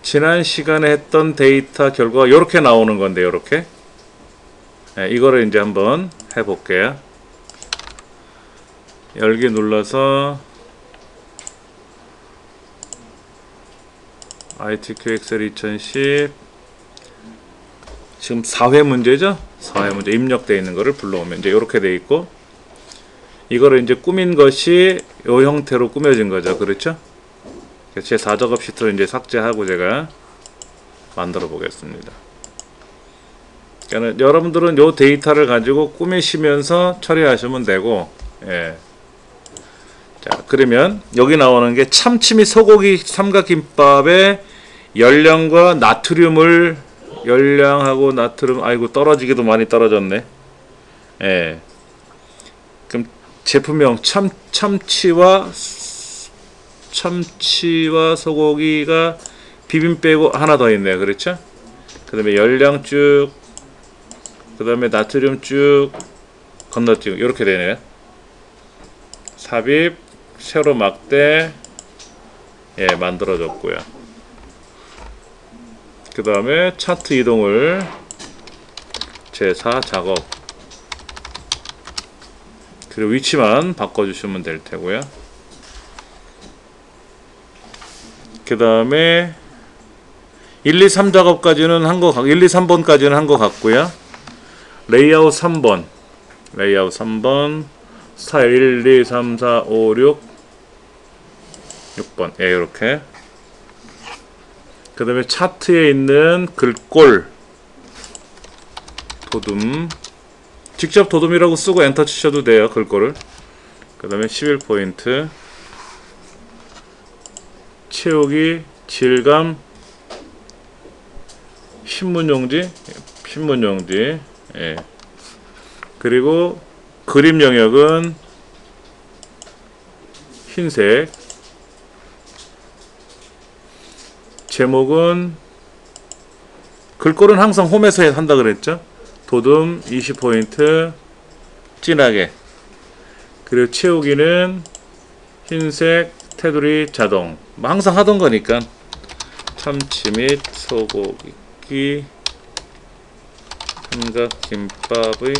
지난 시간에 했던 데이터 결과가 이렇게 나오는 건데, 이렇게. 네, 이거를 이제 한번 해볼게요. 열기 눌러서 ITQ 엑셀 2010 지금 4회 문제죠? 4회 문제 입력되어 있는 거를 불러오면 이제 이렇게 되어 있고, 이거를 이제 꾸민 것이 이 형태로 꾸며진 거죠. 그렇죠? 제 4작업 시트를 이제 삭제하고 제가 만들어 보겠습니다. 그러니까 여러분들은 이 데이터를 가지고 꾸미시면서 처리하시면 되고, 예. 자, 그러면 여기 나오는 게 참치 및 소고기 삼각김밥에 열량과 나트륨을, 열량하고 나트륨, 아이고 떨어지기도 많이 떨어졌네. 예. 그럼 제품명 참치와 소고기가 비빔 빼고 하나 더 있네요. 그렇죠? 그 다음에 열량 쭉, 그 다음에 나트륨 쭉, 건너뛰고 이렇게 되네요. 삽입, 세로 막대, 예, 만들어졌고요. 그 다음에 차트 이동을 제4 작업, 그리고 위치만 바꿔주시면 될 테고요. 그 다음에 1, 2, 3 작업까지는 한 거, 1, 2, 3번까지는 한 거 같고요. 레이아웃 3번, 레이아웃 3번, 스타일 1, 2, 3, 4, 5, 6번, 예, 이렇게. 그 다음에 차트에 있는 글꼴, 도둠, 직접 도둠이라고 쓰고 엔터 치셔도 돼요, 글꼴을. 그 다음에 11포인트, 채우기, 질감, 신문용지, 예. 그리고 그림 영역은 흰색, 제목은 글꼴은 항상 홈에서 한다 그랬죠. 도둠 20포인트 진하게, 그리고 채우기는 흰색, 테두리 자동, 뭐 항상 하던 거니까. 참치 및 소고기 삼각김밥의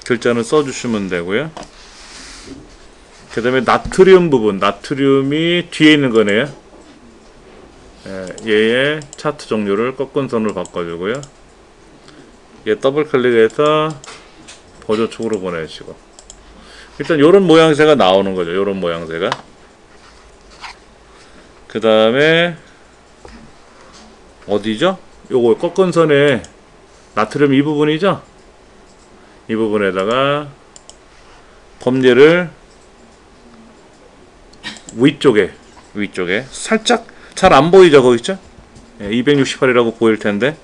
글자는 써주시면 되고요. 그 다음에 나트륨 부분, 나트륨이 뒤에 있는 거네요. 얘의 차트 종류를 꺾은 선으로 바꿔주고요. 얘 더블 클릭해서 보조축으로 보내주시고, 일단 요런 모양새가 나오는 거죠. 요런 모양새가. 그 다음에 어디죠? 요거 꺾은 선에 나트륨 이 부분이죠? 이 부분에다가 범례를 위쪽에 살짝, 잘 안 보이죠? 거기 있죠? 268이라고 보일 텐데.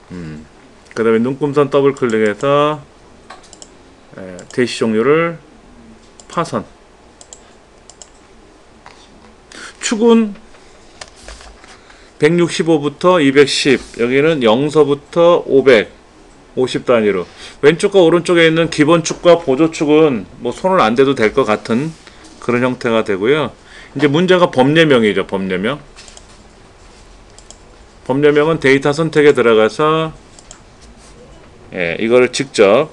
그 다음에 눈금선 더블 클릭해서 대시 종류를 파선, 축은 165부터 210, 여기는 0서부터 550 단위로, 왼쪽과 오른쪽에 있는 기본 축과 보조 축은 뭐 손을 안 대도 될 것 같은 그런 형태가 되고요. 이제 문제가 범례명이죠. 범례명. 범례명은 데이터 선택에 들어가서, 예, 이거를 직접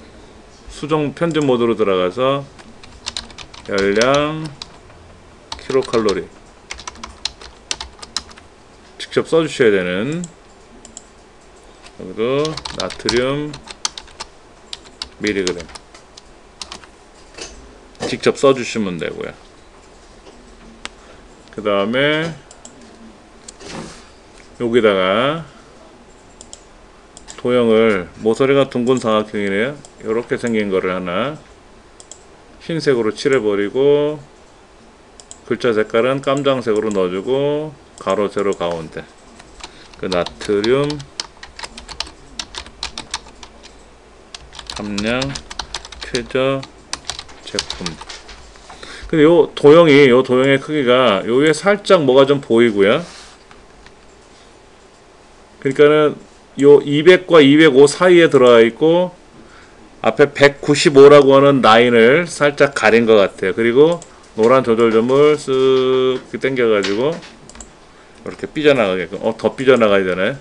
수정 편집 모드로 들어가서 열량, 킬로칼로리 직접 써주셔야 되는, 여기도 나트륨 미리그램 직접 써주시면 되고요. 그 다음에 여기다가 도형을, 모서리가 둥근 사각형이네요. 이렇게 생긴 거를 하나 흰색으로 칠해버리고, 글자 색깔은 깜장색으로 넣어주고, 가로 세로 가운데 그 나트륨 함량 쾌저 제품. 근데 요 도형의 크기가 요 위에 살짝 뭐가 좀 보이고요. 그러니까는 요 200과 205 사이에 들어가 있고, 앞에 195라고 하는 라인을 살짝 가린 것 같아요. 그리고 노란 조절점을 쓱 당겨가지고 이렇게 삐져나가게끔. 더 삐져나가야 되나요?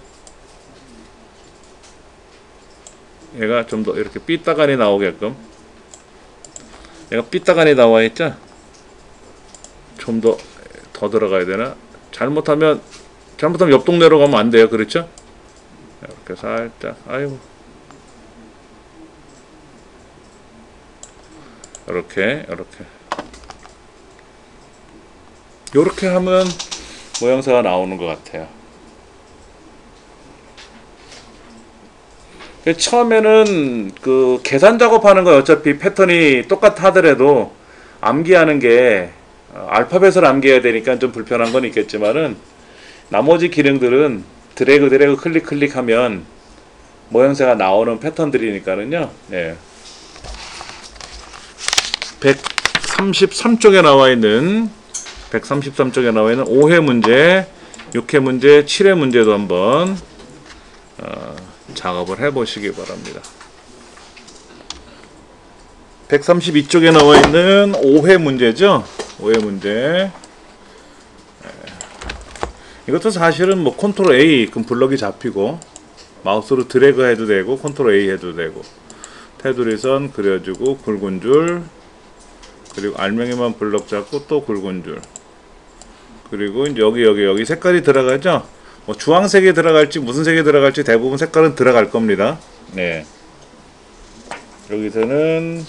얘가 좀 더 이렇게 삐딱하니 나오게끔. 얘가 삐딱하니 나와 있죠? 좀 더 들어가야 되나? 잘못하면 옆 동네로 가면 안 돼요. 그렇죠? 이렇게 살짝, 아이고. 요렇게 하면 모양새가 나오는 것 같아요. 처음에는 그 계산 작업하는 거 어차피 패턴이 똑같아 하더라도 암기하는 게 알파벳을 암기해야 되니까 좀 불편한 건 있겠지만은 나머지 기능들은 드래그 클릭하면 모양새가 나오는 패턴들이니까는요. 네. 133쪽에 나와 있는 5회 문제, 6회 문제, 7회 문제도 한번 작업을 해 보시기 바랍니다. 132쪽에 나와 있는 5회 문제죠. 5회 문제. 이것도 사실은 뭐 컨트롤 A 그럼 블럭이 잡히고 마우스로 드래그 해도 되고 컨트롤 A 해도 되고 테두리선 그려주고 굵은 줄 그리고 알맹이만 블럭 잡고 또 굵은 줄 그리고 여기 색깔이 들어가죠. 뭐 주황색이 들어갈지 무슨 색이 들어갈지 대부분 색깔은 들어갈 겁니다. 네. 여기서는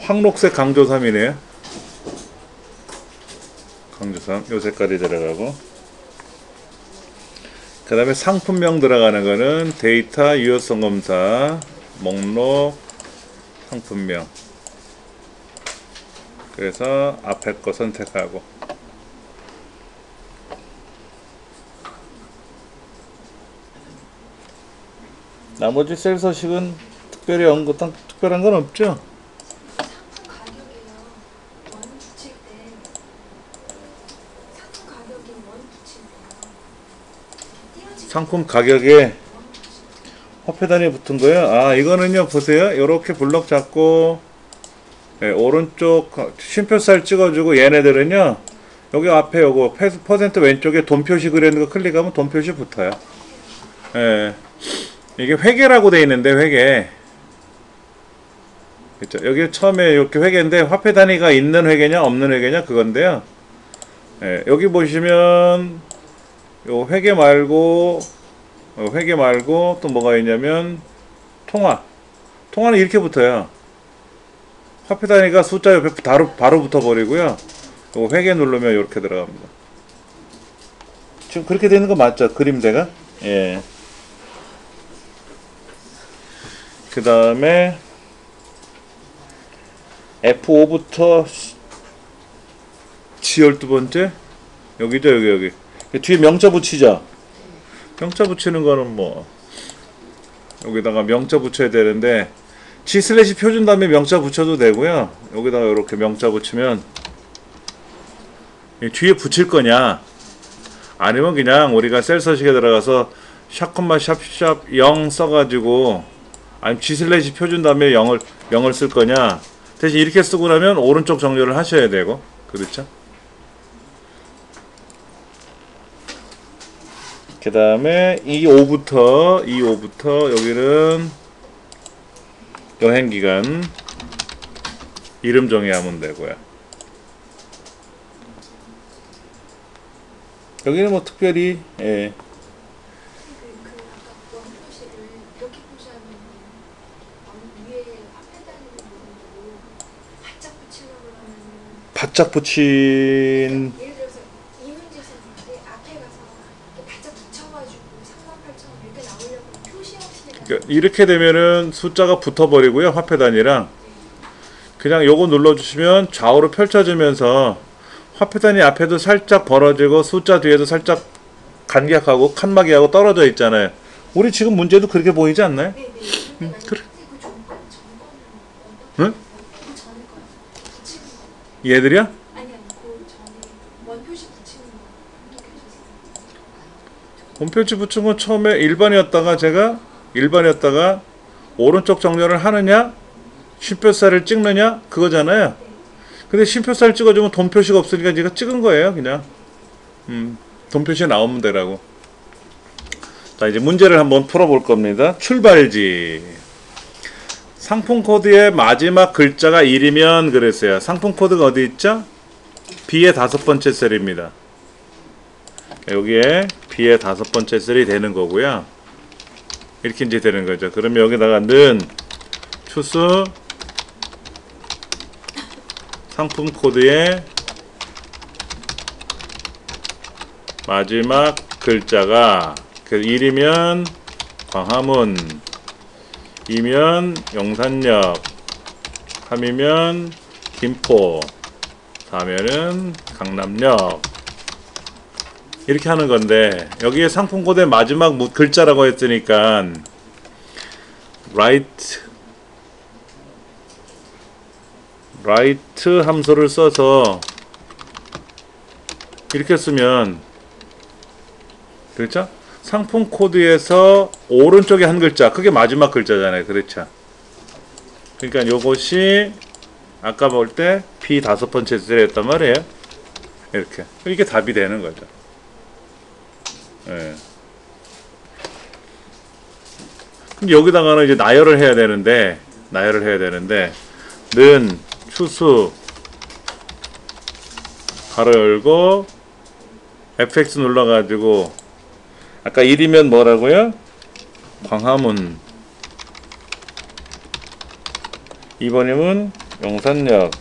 황록색 강조삼이네요. 강조삼 요 색깔이 들어가고 그 다음에 상품명 들어가는 거는 데이터 유효성 검사 목록 상품명 그래서 앞에 거 선택하고 나머지 셀 서식은 특별한 건 없죠? 상품 가격에 화폐 단위 붙은 거예요. 아 이거는요 보세요. 이렇게 블럭 잡고 네, 오른쪽 쉼표살 찍어주고 얘네들은요 여기 앞에 요거 퍼센트 왼쪽에 돈 표시 그리는 거 클릭하면 돈 표시 붙어요. 네. 이게 회계라고 돼 있는데 회계 그쵸? 여기 처음에 이렇게 회계인데 화폐 단위가 있는 회계냐 없는 회계냐 그건데요. 네, 여기 보시면 요 회계 말고 또 뭐가 있냐면 통화는 이렇게 붙어요. 화폐 단위가 숫자 옆에 바로 붙어 버리고요. 요 회계 누르면 이렇게 들어갑니다. 지금 그렇게 되는 거 맞죠? 그림대가? 예. 그 다음에 F5부터 G12번째 여기죠. 여기 뒤에 명자 붙이죠. 명자 붙이는 거는 뭐 여기다가 명자 붙여야 되는데 G 슬래시 표준 다음에 명자 붙여도 되고요. 여기다가 이렇게 명자 붙이면 뒤에 붙일 거냐 아니면 그냥 우리가 셀 서식에 들어가서 샵, 샵 0 써가지고 아니면 G 슬래시 표준 다음에 0을 쓸 거냐 대신 이렇게 쓰고 나면 오른쪽 정렬을 하셔야 되고 그렇죠? 그 다음에 E5부터 여기는 여행기간 이름 정의하면 되고요. 여기는 뭐 특별히 예. 바짝 붙인 예를 들어서 이 문제에서 앞에 가서 바짝 붙여가지고 38,000원 이렇게 나오려고 표시 없이 이렇게 되면은 숫자가 붙어버리고요. 화폐 단위랑 그냥 요거 눌러주시면 좌우로 펼쳐지면서 화폐 단위 앞에도 살짝 벌어지고 숫자 뒤에도 살짝 간격하고 칸막이하고 떨어져 있잖아요. 우리 지금 문제도 그렇게 보이지 않나요? 네네. 그래. 응? 얘들이요? 아니 그 전에 원표시 붙이는 거 어떻게 하셨어요? 원표시 붙인 건 처음에 일반이었다가 오른쪽 정렬을 하느냐 쉼표살을 찍느냐 그거잖아요. 근데 쉼표살 찍어주면 돈 표시가 없으니까 네가 찍은 거예요. 그냥 돈 표시 나오면 되라고. 자, 이제 문제를 한번 풀어볼 겁니다. 출발지. 상품 코드의 마지막 글자가 1이면 그랬어요. 상품 코드가 어디 있죠? B의 5번째 셀입니다. 여기에 B의 5번째 셀이 되는 거고요. 이렇게 이제 되는 거죠. 그러면 여기다가 는 추수 상품 코드의 마지막 글자가 1이면 광화문, 2면 용산역, 3이면 김포, 4면은 강남역. 이렇게 하는 건데 여기에 상품 코드의 마지막 글자라고 했으니까 right 함수를 써서 이렇게 쓰면 그렇죠? 상품 코드에서 오른쪽에 한 글자 그게 마지막 글자잖아요. 그렇죠? 그러니까 요것이 아까 볼 때 B 5번째 셀이었단 말이에요. 이렇게 이게 답이 되는 거죠. 예. 근데 여기다가는 이제 나열을 해야 되는데 는 추수 가로 열고 fx 눌러가지고 아까 1이면 뭐라고요? 광화문, 2번이면 용산역,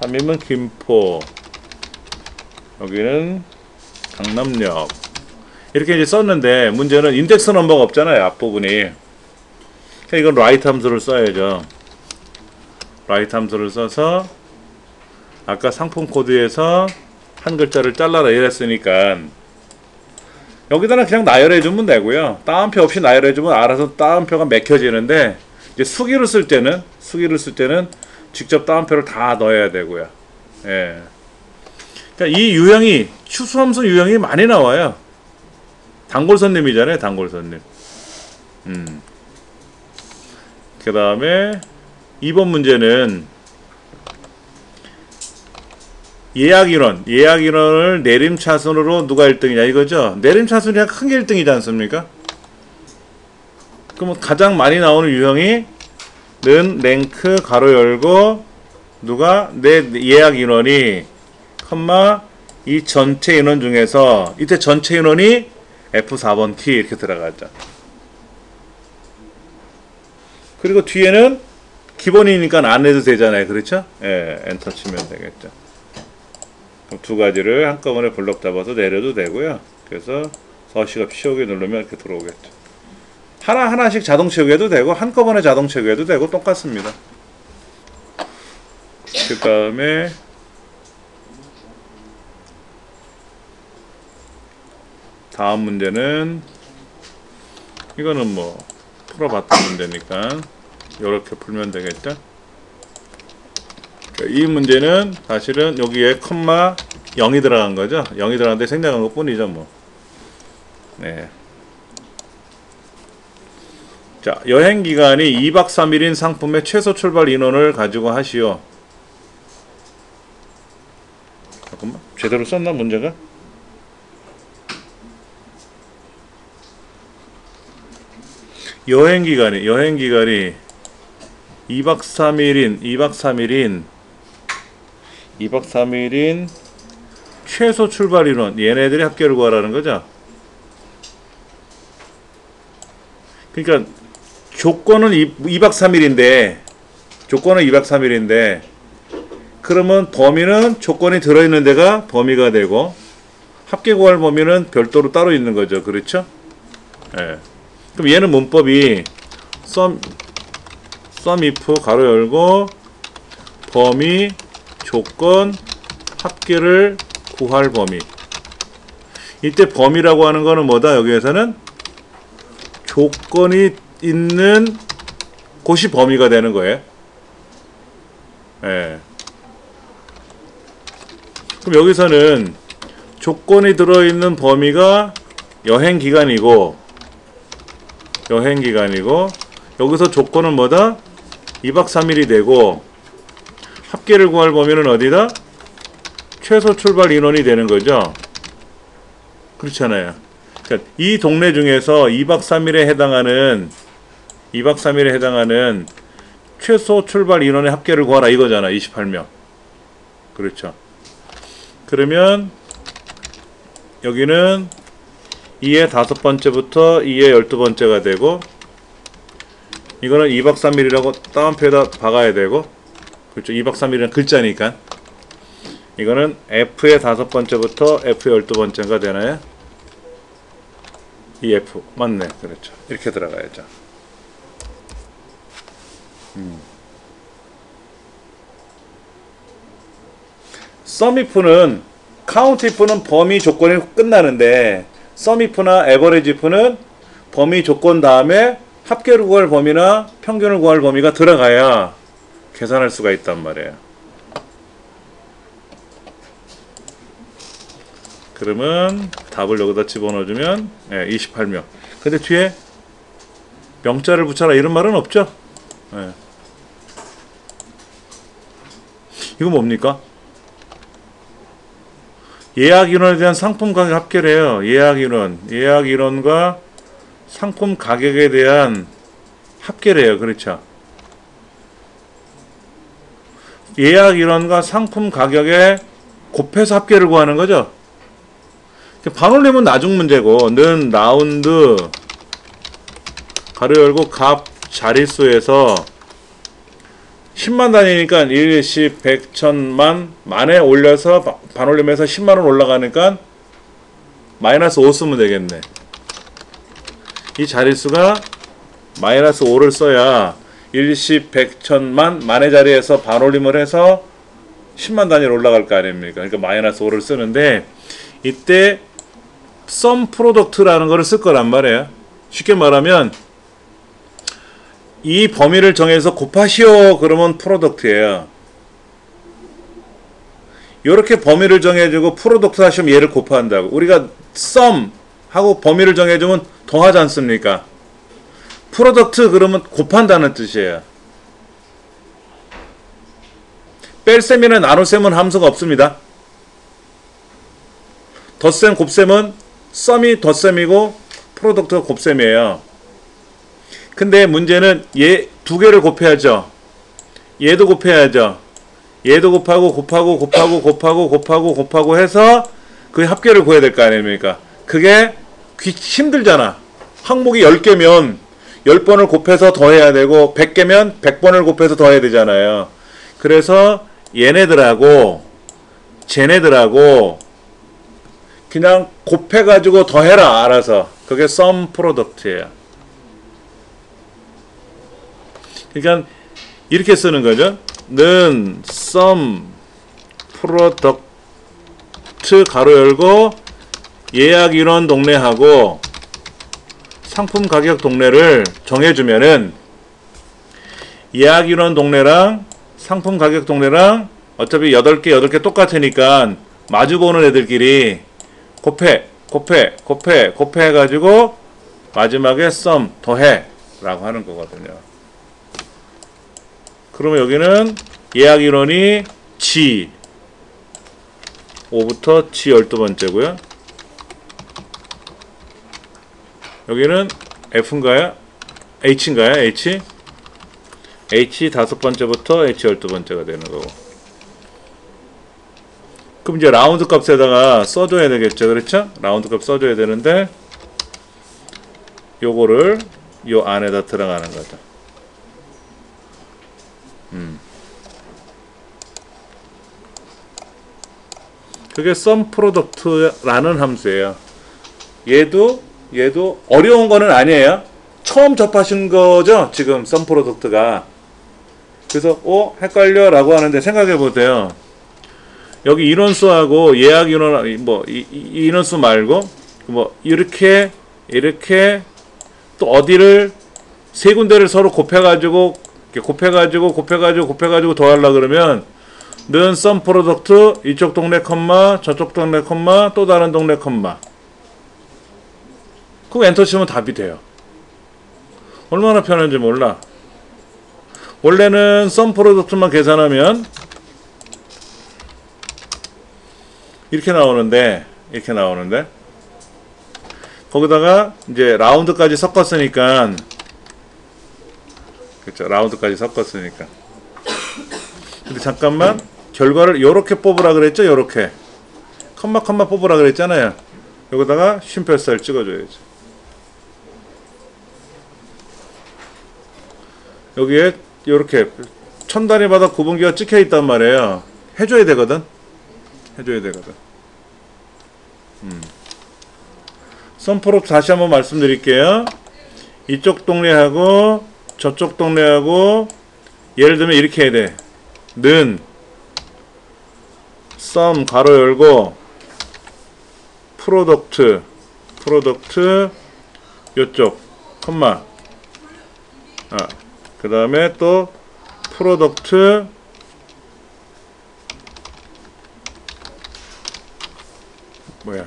3이면 김포, 여기는 강남역. 이렇게 이제 썼는데 문제는 인덱스 넘버가 없잖아요. 앞부분이. 그러니까 이건 라이트 함수를 써야죠. 라이트 함수를 써서 아까 상품 코드에서 한 글자를 잘라라 이랬으니까 여기다가 그냥 나열해 주면 되고요. 따옴표 없이 나열해 주면 알아서 따옴표가 맥혀지는데 이제 수기를 쓸 때는 직접 따옴표를 다 넣어야 되고요. 예. 그러니까 이 유형이 추수함수 유형이 많이 나와요. 단골손님이잖아요. 단골손님. 그 다음에 2번 문제는 예약인원을 내림차순으로 누가 1등이냐 이거죠. 내림차순이 큰 게 1등이지 않습니까? 그럼 가장 많이 나오는 유형이 는 랭크 가로 열고 누가 내 예약인원이 컴마 이 전체 인원 중에서 이때 전체 인원이 F4번 키 이렇게 들어가죠. 그리고 뒤에는 기본이니까 안 해도 되잖아요. 그렇죠? 예, 엔터 치면 되겠죠. 그럼 두 가지를 한꺼번에 블럭 잡아서 내려도 되고요. 그래서 서시가 치우기 누르면 이렇게 들어오겠죠. 하나하나씩 자동 채우기해도 되고 한꺼번에 자동 채우기해도 되고 똑같습니다. 그 다음에 다음 문제는 이거는 뭐 풀어봤던 문제니까 이렇게 풀면 되겠죠. 이 문제는 사실은 여기에 컴마 0이 들어간 거죠. 0이 들어갔는데 생략한 것 뿐이죠 뭐. 네. 자, 여행기간이 2박 3일인 상품의 최소 출발 인원을 가지고 하시오. 잠깐만, 제대로 썼나 문제가? 여행기간이 2박 3일인 최소 출발 인원 얘네들이 합계를 구하라는 거죠. 그러니까 조건은 2박 3일인데 그러면 범위는 조건이 들어있는 데가 범위가 되고 합계 구할 범위는 별도로 따로 있는 거죠. 그렇죠? 예. 그럼 얘는 문법이 sum if 가로 열고 범위 조건 합계를 구할 범위. 이때 범위라고 하는 거는 뭐다? 여기에서는 조건이 있는 곳이 범위가 되는 거예요. 예. 그럼 여기서는 조건이 들어있는 범위가 여행기간이고 여기서 조건은 뭐다? 2박 3일이 되고 합계를 구할 범위는 어디다? 최소 출발 인원이 되는 거죠. 그렇잖아요. 그러니까 이 동네 중에서 2박 3일에 해당하는 최소 출발 인원의 합계를 구하라 이거잖아. 28명. 그렇죠. 그러면 여기는 2의 5번째부터 2의 12번째가 되고, 이거는 2박 3일이라고 따옴표에다 박아야 되고, 그렇죠. 2박 3일은 글자니까. 이거는 F의 5번째부터 F의 12번째가 되나요? 이 F. 맞네. 그렇죠. 이렇게 들어가야죠. 썸이프는, 카운트 if는 범위 조건이 끝나는데, 썸이프나 에버리지 if는 범위 조건 다음에 합계를 구할 범위나 평균을 구할 범위가 들어가야 계산할 수가 있단 말이에요. 그러면 답을 여기다 집어넣어주면 28명. 근데 뒤에 명자를 붙여라 이런 말은 없죠? 이거 뭡니까? 예약 인원에 대한 상품 가격 합계래요. 예약 인원과 상품 가격에 대한 합계래요. 그렇죠? 예약 인원과 상품 가격에 곱해서 합계를 구하는 거죠. 반올림은 나중 문제고, 는 라운드 가로 열고 값 자릿수에서 10만 단위니까 1, 10, 100, 1000만 만에 올려서 반올림해서 10만원 올라가니까 마이너스 5 쓰면 되겠네. 이 자릿수가 마이너스 5를 써야 1, 10, 100, 1000만 만의 자리에서 반올림을 해서 10만 단위로 올라갈 거 아닙니까? 그러니까 마이너스 5를 쓰는데, 이때 썸 프로덕트라는 거를 쓸 거란 말이에요. 쉽게 말하면 이 범위를 정해서 곱하시오 그러면 프로덕트예요. 이렇게 범위를 정해주고 프로덕트 하시면 얘를 곱한다고. 우리가 썸 하고 범위를 정해주면 더하지 않습니까? 프로덕트 그러면 곱한다는 뜻이에요. 뺄셈이나 나눗셈은 함수가 없습니다. 덧셈, 곱셈은 썸이 덧셈이고 프로덕트가 곱셈이에요. 근데 문제는 얘 두 개를 곱해야죠. 얘도 곱해야죠. 얘도 곱하고 해서 그 합계를 구해야 될 거 아닙니까? 그게 힘들잖아. 항목이 10개면 10번을 곱해서 더해야 되고 100개면 100번을 곱해서 더해야 되잖아요. 그래서 얘네들하고 쟤네들하고 그냥 곱해가지고 더해라 알아서. 그게 썸 프로덕트예요. 그러니까 이렇게 쓰는 거죠. 는 썸 프로덕트 가로 열고 예약 인원 동네하고 상품 가격 동네를 정해주면은, 예약 인원 동네랑 상품 가격 동네랑 어차피 8개 똑같으니까 마주보는 애들끼리 곱해 해가지고 마지막에 썸 더해 라고 하는 거거든요. 그러면 여기는 예약 인원이 G 5부터 G 12번째고요. 여기는 F인가요? H인가요? H 5번째부터 H 12번째가 되는 거고. 그럼 이제 라운드 값에다가 써줘야 되겠죠. 그렇죠? 라운드 값 써줘야 되는데 요거를 요 안에다 들어가는 거죠. 그게 썸 프로덕트라는 함수예요. 얘도 어려운 거는 아니에요. 처음 접하신 거죠, 지금 썸 프로덕트가. 그래서 헷갈려 라고 하는데 생각해 보세요. 여기 인원수하고 예약 인원, 이 인원수 말고 이렇게 또 어디를 세 군데를 서로 곱해가지고 더하려 그러면 는 썸 프로덕트 이쪽 동네 컴마 저쪽 동네 컴마 또 다른 동네 컴마. 그럼 엔터 치면 답이 돼요. 얼마나 편한지 몰라. 원래는 썸 프로덕트만 계산하면 이렇게 나오는데 거기다가 이제 라운드까지 섞었으니까, 그렇죠, 라운드까지 섞었으니까. 근데 잠깐만, 결과를 요렇게 뽑으라 그랬죠. 요렇게 컴마 뽑으라 그랬잖아요. 여기다가 쉼표살 찍어줘야죠. 여기에 요렇게 천 단위마다 구분기가 찍혀 있단 말이에요. 해줘야 되거든. 썸프로 다시 한번 말씀드릴게요. 이쪽 동네하고 저쪽 동네하고 예를 들면 이렇게 해야 돼. 는 썸 가로 열고 프로덕트 요쪽 컴마, 그 다음에 또 프로덕트 뭐야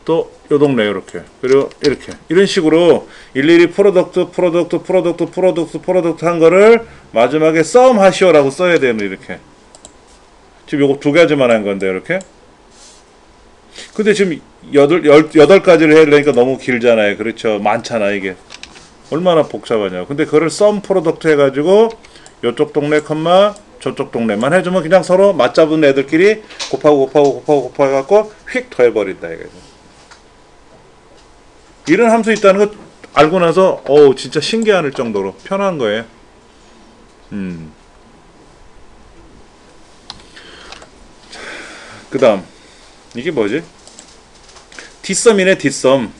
또 요 동네 이렇게, 그리고 이렇게 이런 식으로 일일이 프로덕트 한 거를 마지막에 썸 하시오라고 써야 되는, 이렇게. 지금 요거 두 가지만 한 건데 이렇게. 근데 지금 8가지를 해야 되니까 너무 길잖아요. 그렇죠. 많잖아 이게. 얼마나 복잡하냐. 근데 그거를 썸 프로덕트 해가지고 요쪽 동네 컴마 저쪽 동네만 해주면 그냥 서로 맞잡은 애들끼리 곱하고 해갖고 휙 더해버린다 이거죠. 이런 함수 있다는 거 알고 나서 진짜 신기할 정도로 편한 거예요. 그 다음 이게 뭐지? 뒷섬이네. 뒷섬은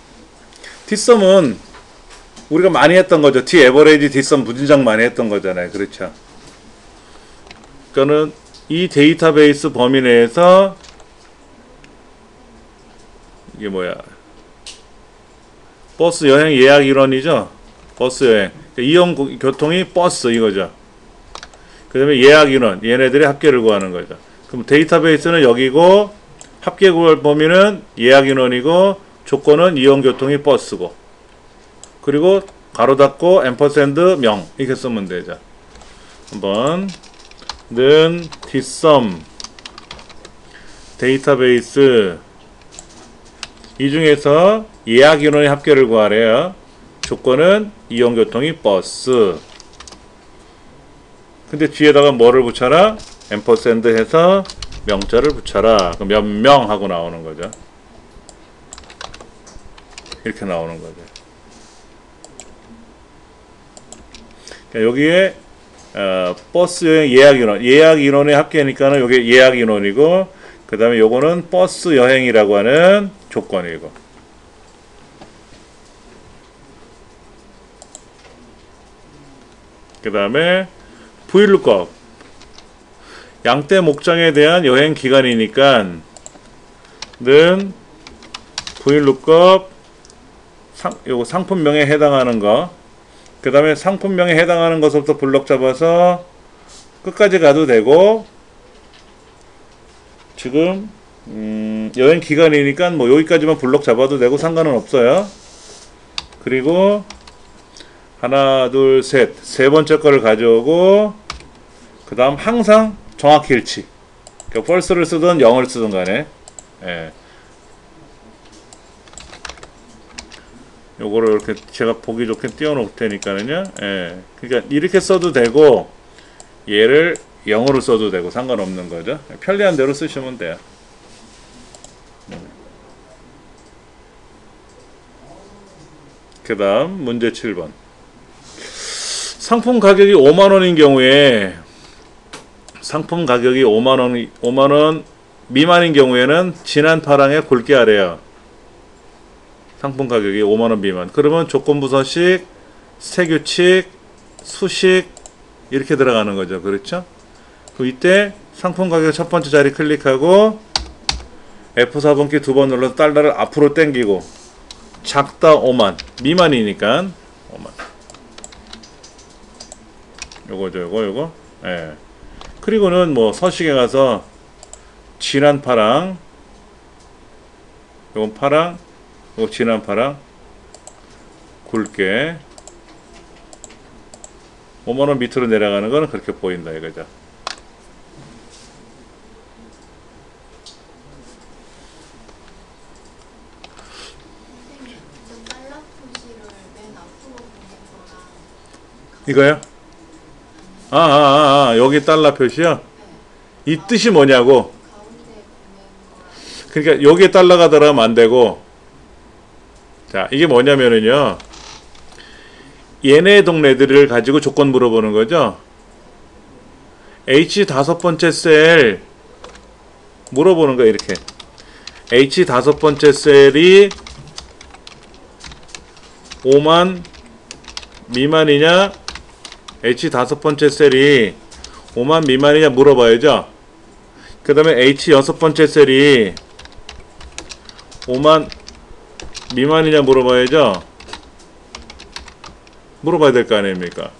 우리가 많이 했던 거죠. T-에버리지 뒷섬 부진장 많이 했던 거잖아요. 그렇죠. 그러니까는 이 데이터베이스 범위 내에서 이게 뭐야? 버스 여행 예약 일원이죠. 버스 여행. 이용 교통이 버스 이거죠. 그 다음에 예약 인원. 얘네들의 합계를 구하는 거죠. 그럼 데이터베이스는 여기고 합계 구할 범위는 예약 인원이고 조건은 이용 교통이 버스고, 그리고 가로 닫고 앰퍼샌드 명 이렇게 쓰면 되죠. 한번 는 뒷섬 데이터베이스 이 중에서 예약 인원의 합계를 구하래요. 조건은 이용 교통이 버스. 근데 뒤에다가 뭐를 붙여라? 앰퍼샌드 해서 명자를 붙여라. 그럼 몇 명 하고 나오는 거죠. 이렇게 나오는 거죠. 그러니까 여기에 버스 여행 예약 인원의 합계니까는 여기 예약 인원이고, 그 다음에 요거는 버스 여행이라고 하는 조건이고, 그 다음에 VLOOKUP 양대 목장에 대한 여행 기간이니까 는 VLOOKUP 요거 상품명에 해당하는 거, 그 다음에 상품명에 해당하는 것부터 블럭 잡아서 끝까지 가도 되고, 지금 여행 기간이니까 뭐 여기까지만 블럭 잡아도 되고 상관은 없어요. 그리고 하나 둘 셋 세 번째 거를 가져오고, 그 다음 항상 정확히 일치. 그러니까 false를 쓰든 0을 쓰든 간에, 요거를 이렇게 제가 보기 좋게 띄워놓을 테니까는요. 그러니까 이렇게 써도 되고 얘를 0으로 써도 되고 상관없는 거죠. 편리한 대로 쓰시면 돼요. 그 다음 문제 7번. 상품 가격이 5만원인 경우에, 상품 가격이 5만원 미만인 경우에는 진한 파랑에 굵게 하래요. 상품 가격이 5만원 미만. 그러면 조건부 서식, 세규칙, 수식 이렇게 들어가는 거죠. 그렇죠? 그럼 이때 상품 가격 첫 번째 자리 클릭하고 F4번키 두 번 눌러서 달러를 앞으로 당기고, 작다 5만, 미만이니까 5만. 요거죠, 요거. 그리고는 뭐 서식에 가서 진한 파랑, 요건 파랑, 요거 진한 파랑, 굵게 5만원 밑으로 내려가는 거는 그렇게 보인다 이거죠. 달러 표시를 맨 앞으로 보낸 거랑 이거요? 여기 달러 표시요? 이 뜻이 뭐냐고. 가운데 보낸 거랑 그러니까 여기에 달러가 들어가면 안 되고, 자 이게 뭐냐면은요, 얘네 동네들을 가지고 조건 물어보는 거죠. H 다섯 번째 셀 물어보는 거야. 이렇게 H 다섯 번째 셀이 5만 미만이냐, H 다섯 번째 셀이 5만 미만이냐 물어봐야죠. 그 다음에 H 여섯 번째 셀이 5만 미만이냐 물어봐야죠. 물어봐야 될 거 아닙니까?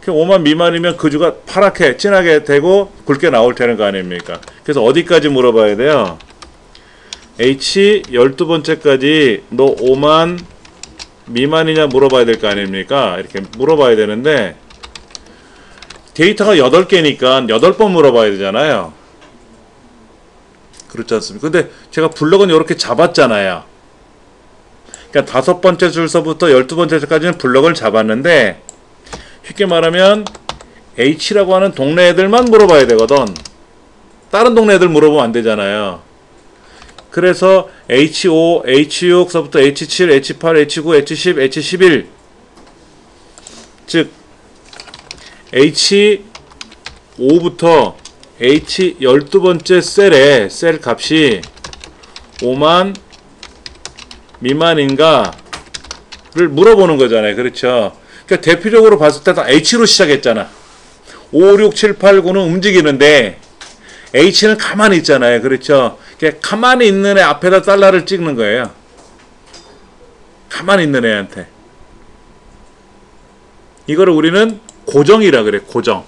5만 미만이면 그 주가 파랗게 진하게 되고 굵게 나올 테는 거 아닙니까? 그래서 어디까지 물어봐야 돼요? H 12번째까지 너 5만 미만이냐 물어봐야 될 거 아닙니까? 이렇게 물어봐야 되는데, 데이터가 8개니까 8번 물어봐야 되잖아요. 그렇지 않습니까? 근데 제가 블럭은 이렇게 잡았잖아요. 그러니까 5번째 줄서부터 12번째 줄까지는 블럭을 잡았는데, 쉽게 말하면 H라고 하는 동네 애들만 물어봐야 되거든. 다른 동네 애들 물어보면 안 되잖아요. 그래서 H5, H6서부터 H7, H8, H9, H10, H11, 즉 H5부터 H 12번째 셀의 셀 값이 5만 미만인가를 물어보는 거잖아요. 그렇죠? 그러니까 대표적으로 봤을 때 다 H로 시작했잖아. 5, 6, 7, 8, 9는 움직이는데 H는 가만히 있잖아요. 그렇죠? 그러니까 가만히 있는 애 앞에다 달러를 찍는 거예요. 가만히 있는 애한테. 이거를 우리는 고정이라 그래. 고정.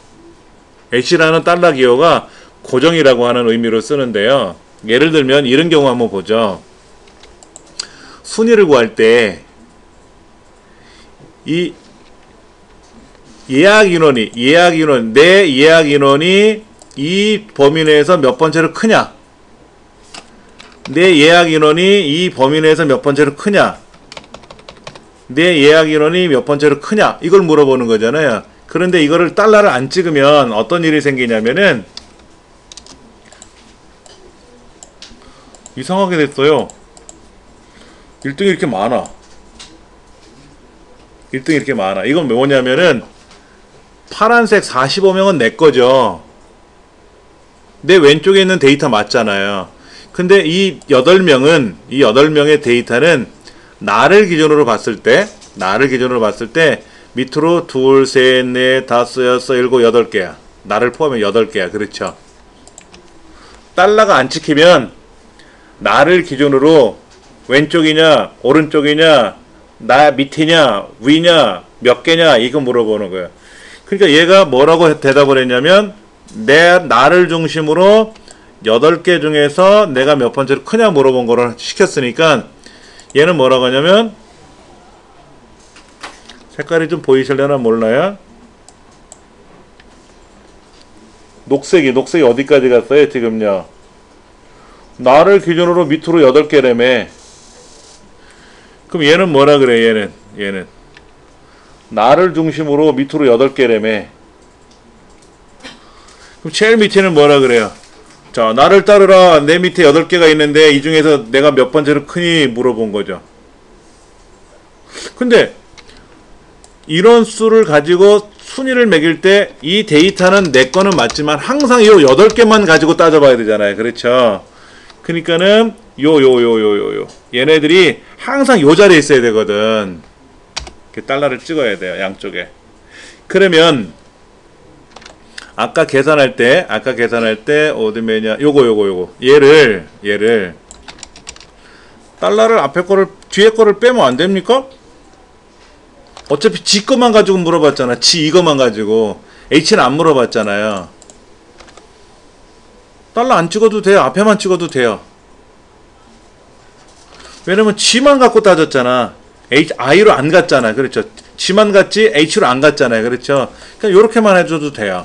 H라는 달러 기호가 고정이라고 하는 의미로 쓰는데요. 예를 들면 이런 경우 한번 보죠. 순위를 구할 때 이 예약 인원이 내 예약 인원이 이 범위 내에서 몇 번째로 크냐, 내 예약 인원이 이 범위 내에서 몇 번째로 크냐, 내 예약 인원이 몇 번째로 크냐, 이걸 물어보는 거잖아요. 그런데 이거를 달러를 안 찍으면 어떤 일이 생기냐면은 이상하게 됐어요. 1등이 이렇게 많아. 1등이 이렇게 많아. 이건 뭐냐면은 파란색 45명은 내 거죠. 내 왼쪽에 있는 데이터 맞잖아요. 근데 이 8명의 데이터는 나를 기준으로 봤을 때 밑으로 2, 3, 4, 5, 6, 7, 8개야. 나를 포함해 8개야. 그렇죠? 달러가 안 찍히면 나를 기준으로 왼쪽이냐 오른쪽이냐 나 밑이냐 위냐 몇 개냐 이거 물어보는 거예요. 그러니까 얘가 뭐라고 대답을 했냐면 나를 중심으로 8개 중에서 내가 몇 번째로 크냐 물어본 거를 시켰으니까 얘는 뭐라고 하냐면, 색깔이 좀 보이실려나 몰라요? 녹색이 어디까지 갔어요 지금요? 나를 기준으로 밑으로 8개라며. 그럼 얘는 뭐라 그래? 얘는 나를 중심으로 밑으로 8개라며. 그럼 제일 밑에는 뭐라 그래요? 자, 나를 따르라. 내 밑에 8개가 있는데 이 중에서 내가 몇 번째로 크니 물어본 거죠. 근데 이런 수를 가지고 순위를 매길 때 이 데이터는 내 거는 맞지만 항상 이 8개만 가지고 따져봐야 되잖아요. 그렇죠? 그러니까는 얘네들이 항상 요 자리에 있어야 되거든. 이렇게 달러를 찍어야 돼요. 양쪽에. 그러면 아까 계산할 때 어디면냐 요거 얘를 달러를 앞에 거를 뒤에 거를 빼면 안 됩니까? 어차피 지 것만 가지고 물어봤잖아. 지 이거만 가지고. H는 안 물어봤잖아요. 달러 안 찍어도 돼요. 앞에만 찍어도 돼요. 왜냐면 지만 갖고 따졌잖아. I로 안 갔잖아. 그렇죠. G만 갔지 H로 안 갔잖아요. 그렇죠. 그러니까 이렇게만 해줘도 돼요.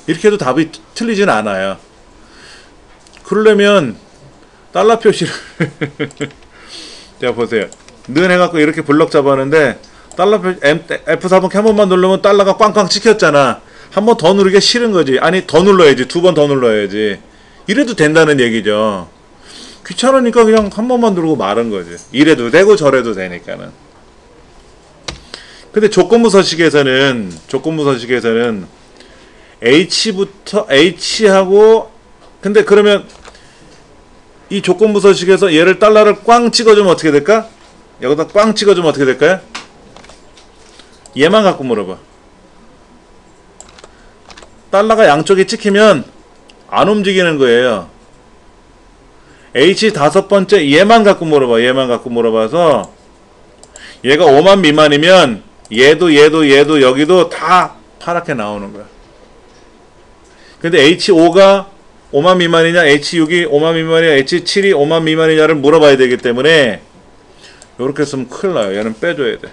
이렇게 해도 답이 틀리진 않아요. 그러려면 달러 표시를 자 보세요. 는 해갖고 이렇게 블럭 잡았는데 달러 표시 F4번 한 번만 누르면 달러가 꽝꽝 찍혔잖아. 한 번 더 누르기가 싫은 거지. 아니 더 눌러야지. 두 번 더 눌러야지. 이래도 된다는 얘기죠. 귀찮으니까 그냥 한 번만 누르고 마른 거지. 이래도 되고 저래도 되니까는. 근데 조건부 서식에서는 H부터 H하고 근데 그러면 이 조건부 서식에서 얘를 달러를 꽝 찍어주면 어떻게 될까? 여기다 꽝 찍어주면 어떻게 될까요? 얘만 갖고 물어봐. 달러가 양쪽에 찍히면 안 움직이는 거예요. H 다섯 번째 얘만 갖고 물어봐. 얘만 갖고 물어봐서 얘가 5만 미만이면 얘도 여기도 다 파랗게 나오는 거야. 근데 H5가 5만 미만이냐 H6이 5만 미만이냐 H7이 5만 미만이냐를 물어봐야 되기 때문에 요렇게 쓰면 큰일 나요. 얘는 빼줘야 돼.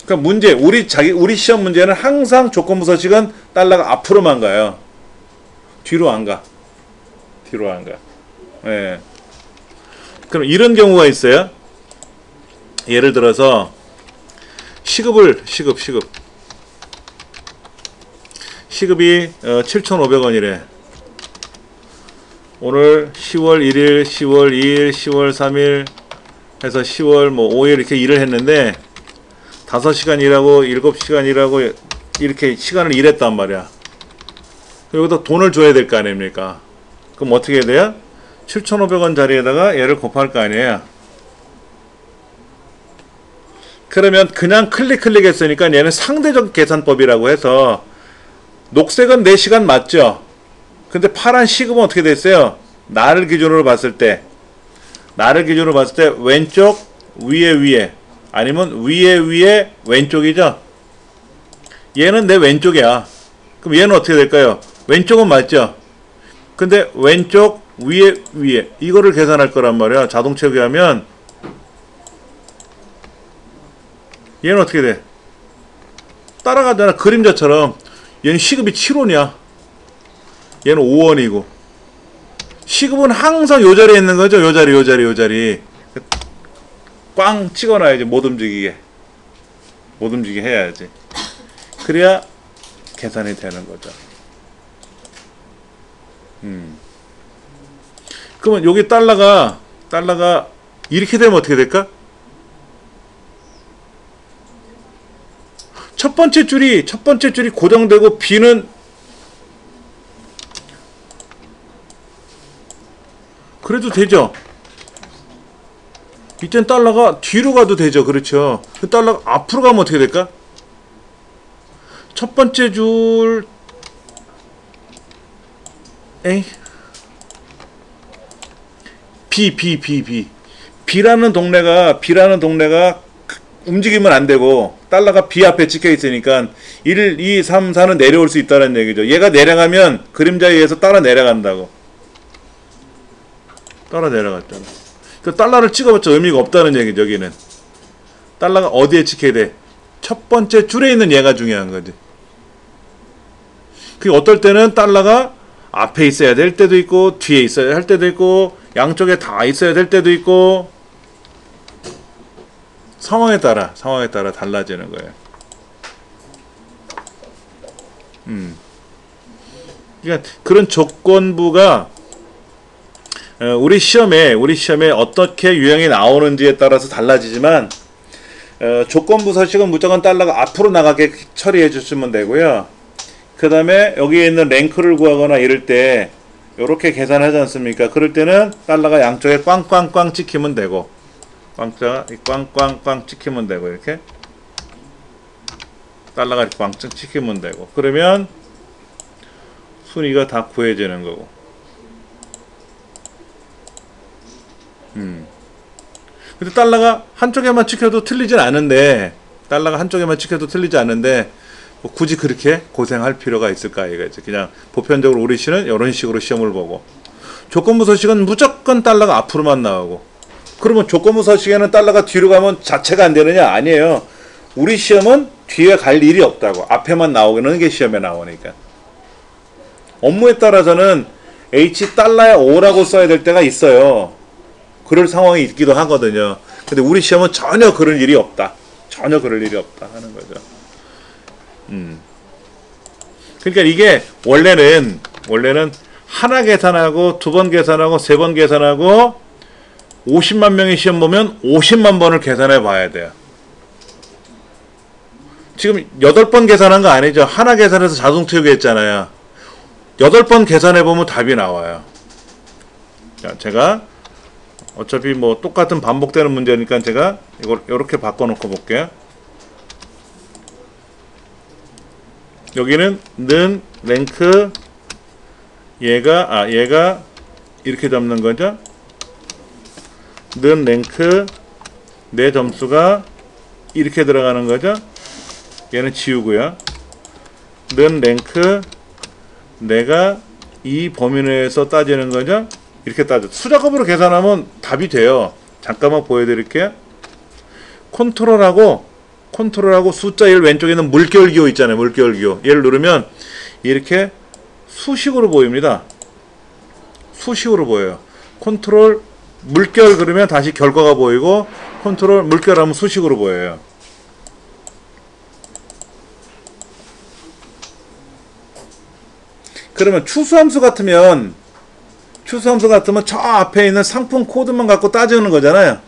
그러니까 문제 우리 시험 문제는 항상 조건부 서식은 달러가 앞으로만 가요. 뒤로 안 가. 예. 그럼 이런 경우가 있어요. 예를 들어서 시급이 7,500원이래. 오늘 10월 1일, 10월 2일, 10월 3일 해서 10월 5일 이렇게 일을 했는데 5시간 일하고 7시간 일하고 이렇게 시간을 일했단 말이야. 여기다 돈을 줘야 될 거 아닙니까? 그럼 어떻게 해야 돼요? 7,500원 자리에다가 얘를 곱할 거 아니에요. 그러면 그냥 클릭했으니까 얘는 상대적 계산법이라고 해서 녹색은 4시간 맞죠? 근데 파란 시급은 어떻게 됐어요? 나를 기준으로 봤을 때 왼쪽 위에 아니면 위에 왼쪽이죠? 얘는 내 왼쪽이야. 그럼 얘는 어떻게 될까요? 왼쪽은 맞죠? 근데 왼쪽 위에 이거를 계산할 거란 말이야. 자동 채우기하면 얘는 어떻게 돼? 따라가잖아. 그림자처럼. 얘는 시급이 7원이야. 얘는 5원이고. 시급은 항상 요 자리에 있는 거죠. 요 자리. 꽝 찍어놔야지. 못 움직이게 해야지. 그래야 계산이 되는 거죠. 그러면 여기 달러가 이렇게 되면 어떻게 될까? 첫 번째 줄이 고정되고 B는 그래도 되죠. 이땐 달러가 뒤로 가도 되죠. 그렇죠. 그 달러가 앞으로 가면 어떻게 될까? 첫 번째 줄 B라는 동네가 움직이면 안 되고 달러가 B 앞에 찍혀 있으니까 1, 2, 3, 4는 내려올 수 있다는 얘기죠. 얘가 내려가면 그림자에 의해서 따라 내려간다고. 따라 내려갔잖아. 그 달러를 찍어봤자 의미가 없다는 얘기죠. 여기는 달러가 어디에 찍혀야 돼? 첫 번째 줄에 있는 얘가 중요한 거지. 그 어떨 때는 달러가 앞에 있어야 될 때도 있고 뒤에 있어야 할 때도 있고 양쪽에 다 있어야 될 때도 있고 상황에 따라 달라지는 거예요. 그러니까 그런 조건부가 우리 시험에 어떻게 유형이 나오는지에 따라서 달라지지만 조건부 서식은 무조건 달러가 앞으로 나가게 처리해 주시면 되고요. 그 다음에 여기에 있는 랭크를 구하거나 이럴 때 이렇게 계산하지 않습니까? 그럴 때는 달러가 양쪽에 꽝꽝꽝 찍히면 되고 꽝꽝꽝 찍히면 되고 이렇게 달러가 이렇게 꽝꽝 찍히면 되고 그러면 순위가 다 구해지는 거고. 근데 달러가 한쪽에만 찍혀도 틀리진 않은데 뭐 굳이 그렇게 고생할 필요가 있을까 이거지. 그냥 보편적으로 우리 시는 이런 식으로 시험을 보고 조건부 서식은 무조건 달러가 앞으로만 나오고 그러면 조건부사 시에는 달러가 뒤로 가면 자체가 안 되느냐? 아니에요. 우리 시험은 뒤에 갈 일이 없다고. 앞에만 나오는 게 시험에 나오니까. 업무에 따라서는 H 달러에 O라고 써야 될 때가 있어요. 그럴 상황이 있기도 하거든요. 근데 우리 시험은 전혀 그럴 일이 없다. 전혀 그럴 일이 없다 하는 거죠. 그러니까 이게 원래는 하나 계산하고 두 번 계산하고 세 번 계산하고 50만 명의 시험 보면 50만 번을 계산해 봐야 돼요. 지금 8번 계산한 거 아니죠. 하나 계산해서 자동 채우기 했잖아요. 8번 계산해 보면 답이 나와요. 자, 제가 어차피 뭐 똑같은 반복되는 문제니까 제가 이걸 이렇게 바꿔놓고 볼게요. 여기는 는 랭크 얘가 이렇게 잡는 거죠. 는 랭크 내 점수가 이렇게 들어가는 거죠. 얘는 지우고요. 는 랭크 내가 이 범위 내에서 따지는 거죠. 이렇게 따져. 수작업으로 계산하면 답이 돼요. 잠깐만 보여드릴게요. 컨트롤하고 숫자 1 왼쪽에 있는 물결 기호 있잖아요. 물결 기호. 얘를 누르면 이렇게 수식으로 보입니다. 수식으로 보여요. 컨트롤 물결 그러면 다시 결과가 보이고 컨트롤 물결 하면 수식으로 보여요. 그러면 추수함수 같으면 저 앞에 있는 상품 코드만 갖고 따지는 거잖아요.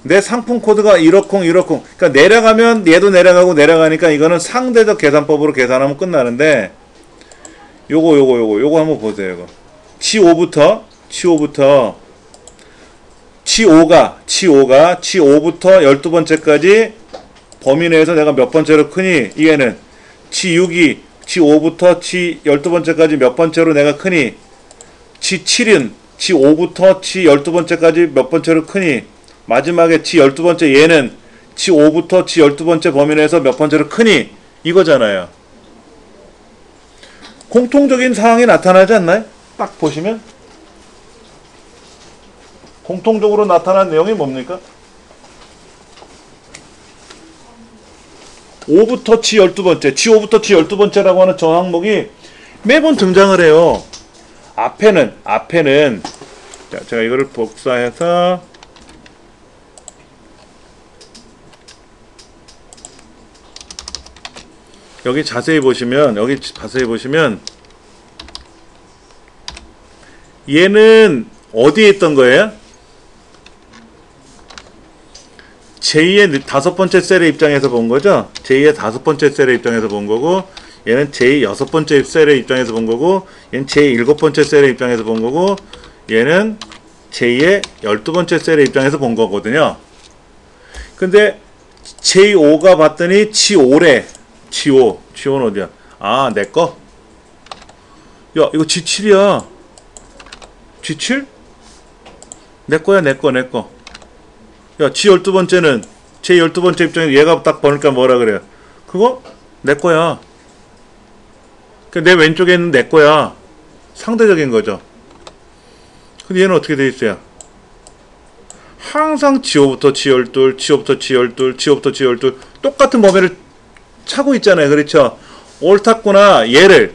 내 상품 코드가 이러쿵 그러니까 내려가면 얘도 내려가고 내려가니까 이거는 상대적 계산법으로 계산하면 끝나는데 요거 한번 보세요. 이거 G5부터 G5가 G5부터 12번째까지 범위 내에서 내가 몇 번째로 크니 얘는 G6이 G5부터 G 12번째까지 몇 번째로 내가 크니 G7은 G5부터 G 12번째까지 몇 번째로 크니 마지막에 G 12번째 얘는 G5부터 G 12번째 범위 내에서 몇 번째로 크니 이거잖아요. 공통적인 사항이 나타나지 않나요? 딱 보시면 공통적으로 나타난 내용이 뭡니까? 5부터 G 12번째, G5부터 G 12번째라고 하는 저 항목이 매번 등장을 해요. 앞에는 자, 제가 이거를 복사해서 여기 자세히 보시면 얘는 어디에 있던 거예요? 제2의 5번째 셀의 입장에서 본 거죠. 제2의 5번째 셀의 입장에서 본 거고 얘는 제2 6번째 셀의 입장에서 본 거고 얘는 제2 7번째 셀의 입장에서 본 거고 얘는 제2의 12번째 셀의 입장에서 본 거거든요. 근데 J5가 봤더니 G5래. G5는 어디야? 아, 내꺼? 야, 이거 G7이야. G7? 내꺼야, 내꺼. 야, G12번째는 제12번째 입장에서 얘가 딱 보니까 뭐라 그래요? 그거? 내꺼야. 내 왼쪽에 있는 내꺼야. 상대적인 거죠. 근데 얘는 어떻게 돼 있어요? 항상 G5부터 G12, G5부터 G12, G5부터 G12 똑같은 범위를 차고 있잖아요. 그렇죠? 옳았구나. 얘를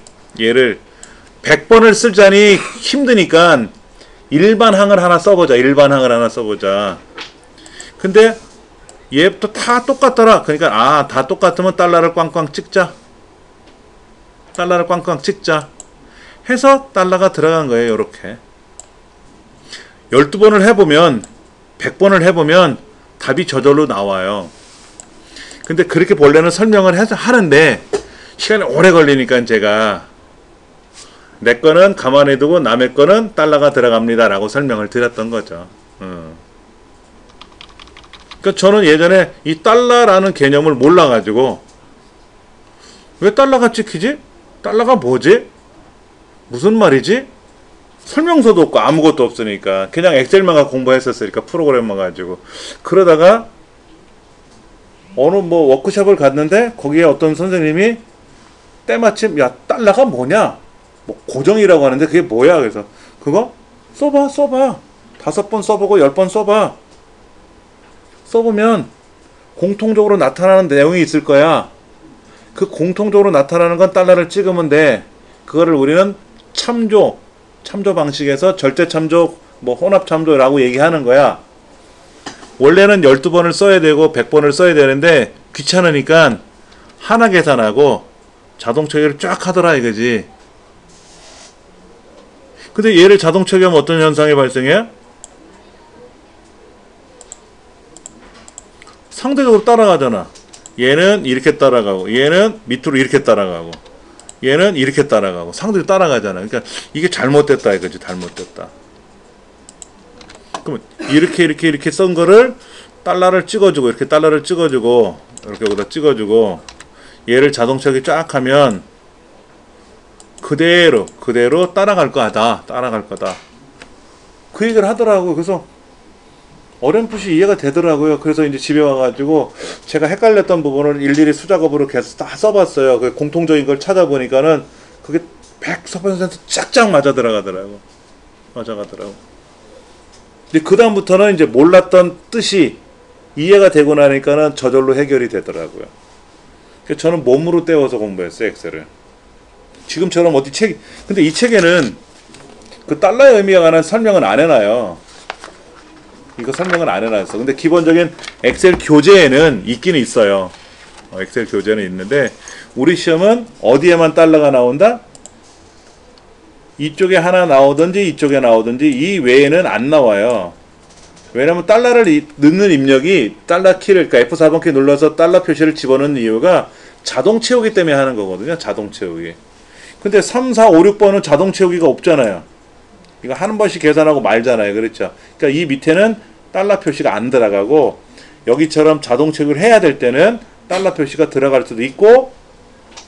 100번을 쓰자니 힘드니까 일반항을 하나 써보자. 근데 얘부터 다 똑같더라. 그러니까 다 똑같으면 달러를 꽝꽝 찍자. 해서 달러가 들어간 거예요. 요렇게 12번을 해보면 100번을 해보면 답이 저절로 나와요. 근데 그렇게 본래는 설명을 해서 하는데 시간이 오래 걸리니까 제가 내 거는 가만히 두고 남의 거는 달러가 들어갑니다 라고 설명을 드렸던 거죠. 그러니까 저는 예전에 이 달러라는 개념을 몰라가지고 왜 달러가 찍히지? 달러가 뭐지? 무슨 말이지? 설명서도 없고 아무것도 없으니까 그냥 엑셀만 갖고 공부했었으니까 프로그램만 가지고 그러다가 어느 워크숍을 갔는데 거기에 어떤 선생님이 때마침 야 달러가 뭐냐 고정이라고 하는데 그게 뭐야 그래서 그거 써봐 5번 써보고 10번 써봐 써보면 공통적으로 나타나는 내용이 있을 거야. 그 공통적으로 나타나는 건 달러를 찍으면 돼. 그거를 우리는 참조 방식에서 절대 참조, 뭐 혼합 참조라고 얘기하는 거야. 원래는 12번을 써야 되고 100번을 써야 되는데 귀찮으니까 하나 계산하고 자동 처리를 쫙 하더라 이거지. 근데 얘를 자동 처리하면 어떤 현상이 발생해? 상대적으로 따라가잖아. 얘는 이렇게 따라가고 얘는 밑으로 이렇게 따라가고 얘는 이렇게 따라가고 상대적으로 따라가잖아. 그러니까 이게 잘못됐다 이거지. 잘못됐다. 그러면 이렇게 쓴 거를 달러를 찍어주고 이렇게 달러를 찍어주고 이렇게 여기다 찍어주고 얘를 자동 처리 쫙 하면 그대로 따라갈 거다. 따라갈 거다. 그 얘기를 하더라고요. 그래서 어렴풋이 이해가 되더라고요. 그래서 이제 집에 와가지고 제가 헷갈렸던 부분을 일일이 수작업으로 계속 다 써봤어요. 그 공통적인 걸 찾아보니까는 그게 100% 짝짝 맞아 들어가더라고. 맞아가더라고. 근데 그 다음부터는 이제 몰랐던 뜻이 이해가 되고 나니까는 저절로 해결이 되더라고요. 그래서 저는 몸으로 때워서 공부했어요, 엑셀을. 지금처럼 어디 책, 근데 이 책에는 그 달러의 의미에 관한 설명은 안 해놔요. 이거 설명은 안 해놨어. 근데 기본적인 엑셀 교재에는 있기는 있어요. 엑셀 교재는 있는데 우리 시험은 어디에만 달러가 나온다? 이쪽에 하나 나오든지 이쪽에 나오든지 이 외에는 안 나와요. 왜냐면 달러를 넣는 입력이 달러 키를, 그러니까 F4번 키 눌러서 달러 표시를 집어넣는 이유가 자동 채우기 때문에 하는 거거든요. 자동 채우기. 근데 3, 4, 5, 6번은 자동 채우기가 없잖아요. 이거 한 번씩 계산하고 말잖아요. 그렇죠? 그러니까 이 밑에는 달러 표시가 안 들어가고 여기처럼 자동 채우기를 해야 될 때는 달러 표시가 들어갈 수도 있고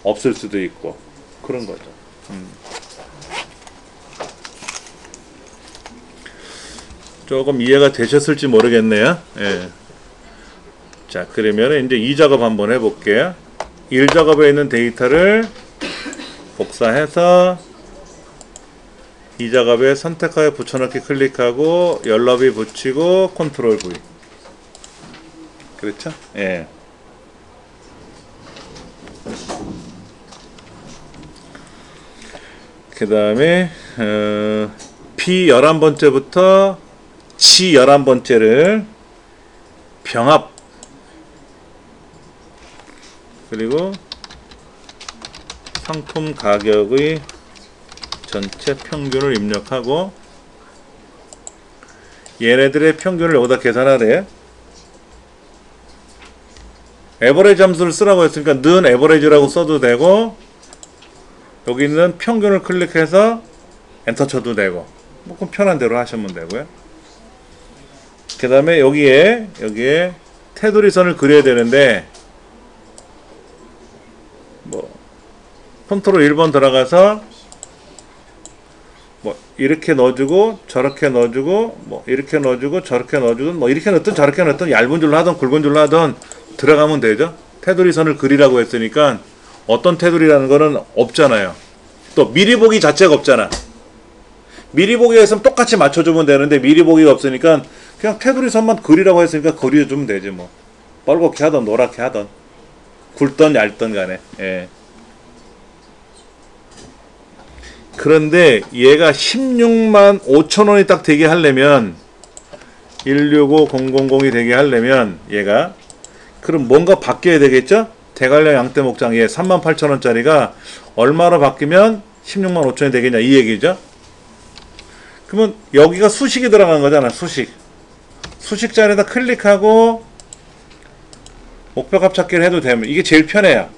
없을 수도 있고 그런 거죠. 조금 이해가 되셨을지 모르겠네요. 예. 자, 그러면 이제 이 작업 한번 해볼게요. 1작업에 있는 데이터를 복사해서 이 작업에 선택하여 붙여넣기 클릭하고 열너비 붙이고 컨트롤 V. 그렇죠? 예. 그 다음에 B 11번째부터 G 11번째를 병합 그리고 상품 가격의 전체 평균을 입력하고 얘네들의 평균을 여기다 계산하래. 에버리지 함수를 쓰라고 했으니까 는 에버리지라고 써도 되고 여기 있는 평균을 클릭해서 엔터 쳐도 되고 뭐 그럼 편한 대로 하시면 되고요. 그 다음에 여기에 테두리 선을 그려야 되는데 뭐 컨트롤 1번 들어가서 뭐 이렇게 넣어주고 저렇게 넣어주고 뭐 이렇게 넣어주고 저렇게 넣어주든 뭐 이렇게 넣든 저렇게 넣든 얇은 줄로 하든 굵은 줄로 하든 들어가면 되죠. 테두리 선을 그리라고 했으니까 어떤 테두리라는 거는 없잖아요. 또 미리 보기 자체가 없잖아. 미리 보기가 있으면 똑같이 맞춰주면 되는데 미리 보기가 없으니까 그냥 테두리 선만 그리라고 했으니까 그려주면 되지 뭐. 빨갛게 하든 노랗게 하든 굵든 얇든 간에. 예. 그런데 얘가 16만 5천 원이 딱 되게 하려면 165000이 되게 하려면 얘가 그럼 뭔가 바뀌어야 되겠죠? 대관령 양떼 목장 얘 38,000원짜리가 얼마로 바뀌면 16만 5천이 되겠냐 이 얘기죠? 그러면 여기가 수식이 들어간 거잖아. 수식 자리에다 클릭하고 목표값 찾기를 해도 되면 이게 제일 편해요.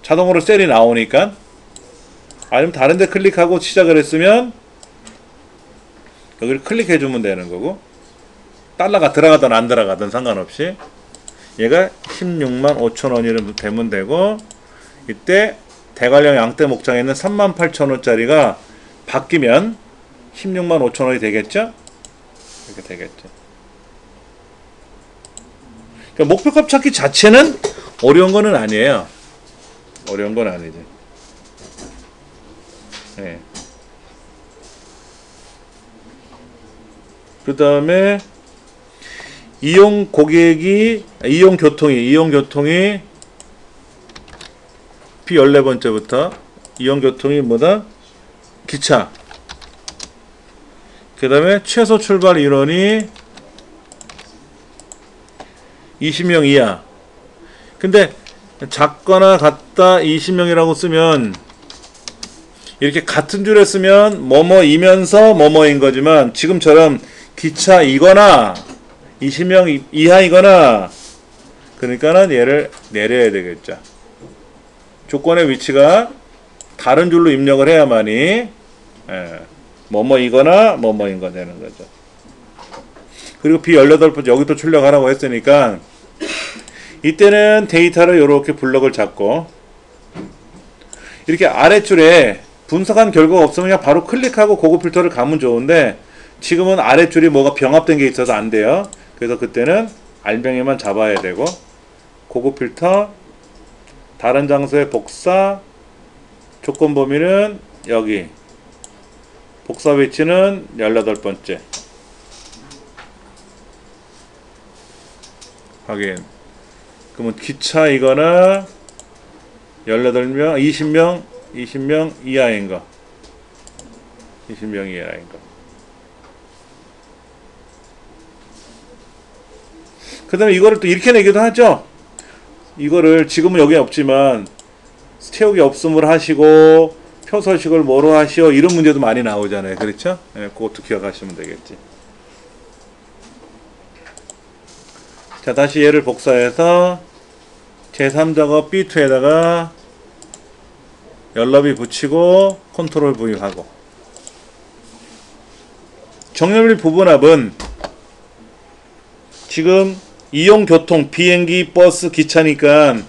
자동으로 셀이 나오니까. 아니면 다른 데 클릭하고 시작을 했으면 여기를 클릭해 주면 되는 거고 달러가 들어가든 안 들어가든 상관없이 얘가 16만 5천 원이 되면 되고 이때 대관령 양떼 목장에 있는 38,000원짜리가 바뀌면 16만 5천 원이 되겠죠? 이렇게 되겠죠. 그러니까 목표값 찾기 자체는 어려운 거는 아니에요. 어려운 건 아니지. 네. 그 다음에 이용 교통이 P 14번째부터 이용 교통이 뭐다? 기차. 그 다음에 최소 출발 인원이 20명 이하. 근데 작거나 같다 20명이라고 쓰면 이렇게 같은 줄에 쓰면 뭐뭐이면서 뭐뭐인 거지만 지금처럼 기차이거나 20명 이하이거나 그러니까는 얘를 내려야 되겠죠. 조건의 위치가 다른 줄로 입력을 해야만이 뭐뭐이거나 뭐뭐인 거 되는 거죠. 그리고 B18번 여기도 출력하라고 했으니까 이때는 데이터를 이렇게 블럭을 잡고 이렇게 아랫줄에 분석한 결과가 없으면 그냥 바로 클릭하고 고급 필터를 가면 좋은데 지금은 아랫줄이 뭐가 병합된 게 있어서 안 돼요. 그래서 그때는 알맹이만 잡아야 되고 고급 필터 다른 장소에 복사 조건 범위는 여기 복사 위치는 18번째 확인. 그러면 기차이거나 18명 20명 이하인 거 20명 이하인 거. 그 다음에 이거를 또 이렇게 내기도 하죠. 이거를 지금은 여기 없지만 채우기 없음을 하시고 표서식을 뭐로 하시오 이런 문제도 많이 나오잖아요. 그렇죠? 예, 그것도 기억하시면 되겠지. 자, 다시 얘를 복사해서 제3작업 B2에다가 열너비 붙이고 컨트롤 V 하고 정렬 부분합은 지금 이용교통 비행기 버스 기차니까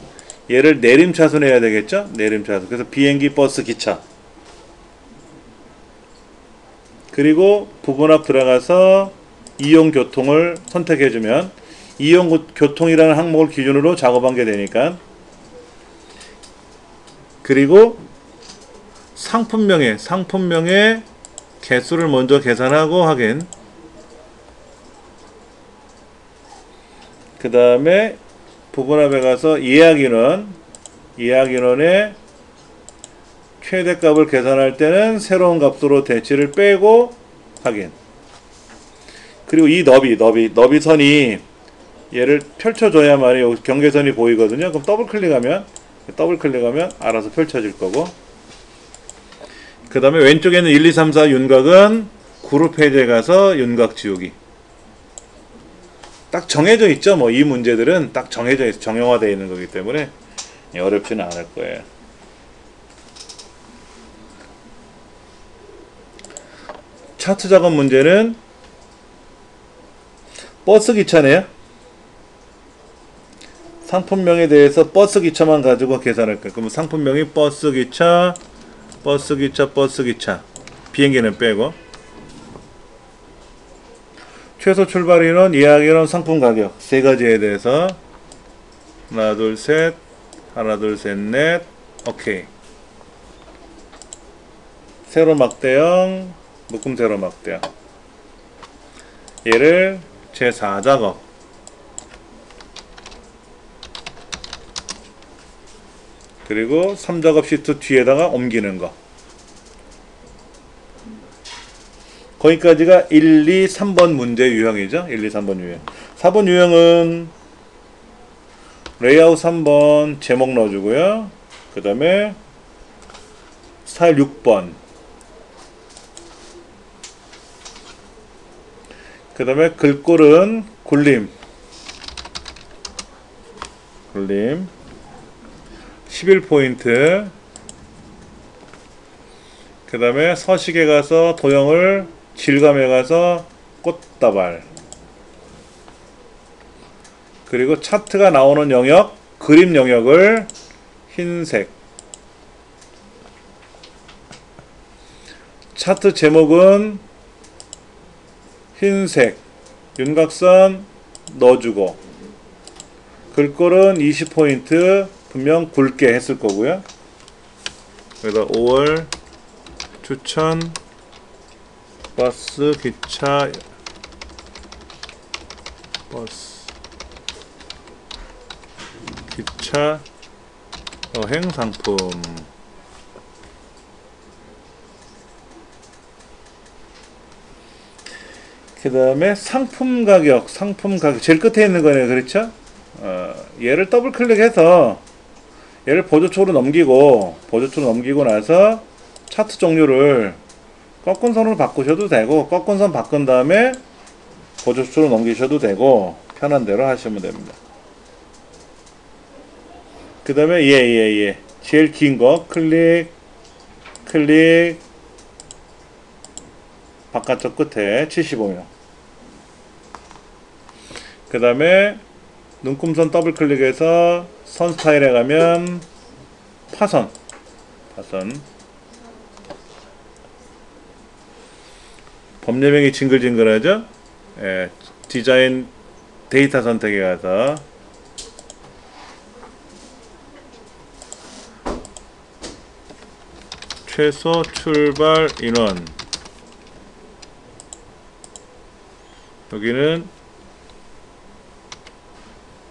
얘를 내림차순 해야 되겠죠. 내림차순. 그래서 비행기 버스 기차 그리고 부분합 들어가서 이용교통을 선택해주면 이용교통이라는 항목을 기준으로 작업한 게 되니까 그리고 상품명의 개수를 먼저 계산하고 확인. 그 다음에 부분합에 가서 예약인원의 최대값을 계산할 때는 새로운 값으로 대치를 빼고 확인. 그리고 이 너비선이 얘를 펼쳐줘야만이 여기 경계선이 보이거든요. 그럼 더블클릭하면 알아서 펼쳐질 거고 그 다음에 왼쪽에 있는 1, 2, 3, 4 윤곽은 그룹 페이지에 가서 윤곽 지우기. 딱 정해져 있죠. 뭐 이 문제들은 딱 정해져 있어 정형화되어 있는 거기 때문에 어렵지는 않을 거예요. 차트 작업 문제는 버스 기차네요. 상품명에 대해서 버스 기차만 가지고 계산할 거예요. 그러면 상품명이 버스 기차 비행기는 빼고 최소 출발 인원, 예약 인원, 상품 가격 세 가지에 대해서 하나 둘 셋 넷 오케이. 세로 막대형 묶음 세로 막대형 얘를 제4작업 그리고 3작업 시트 뒤에다가 옮기는 거 거기까지가 1, 2, 3번 문제 유형이죠. 1, 2, 3번 유형. 4번 유형은 레이아웃 3번 제목 넣어주고요. 그 다음에 스타일 6번 그 다음에 글꼴은 굴림 11포인트 그 다음에 서식에 가서 도형을 질감에 가서 꽃다발 그리고 차트가 나오는 영역 그림 영역을 흰색 차트 제목은 흰색 윤곽선 넣어주고 글꼴은 20포인트 분명 굵게 했을 거고요. 그래서 5월 추천 버스 기차 버스, 기차, 여행 상품. 그 다음에 상품 가격 제일 끝에 있는 거네요. 그렇죠? 얘를 더블 클릭해서 얘를 보조초로 넘기고 나서 차트 종류를 꺾은 선으로 바꾸셔도 되고, 꺾은 선 바꾼 다음에 보조초로 넘기셔도 되고, 편한 대로 하시면 됩니다. 그 다음에 얘 제일 긴 거 클릭 바깥쪽 끝에 75명. 그 다음에 눈금선 더블 클릭해서 선 스타일에 가면 파선 범례명이 징글징글하죠? 예, 디자인 데이터 선택에 가서 최소 출발 인원, 여기는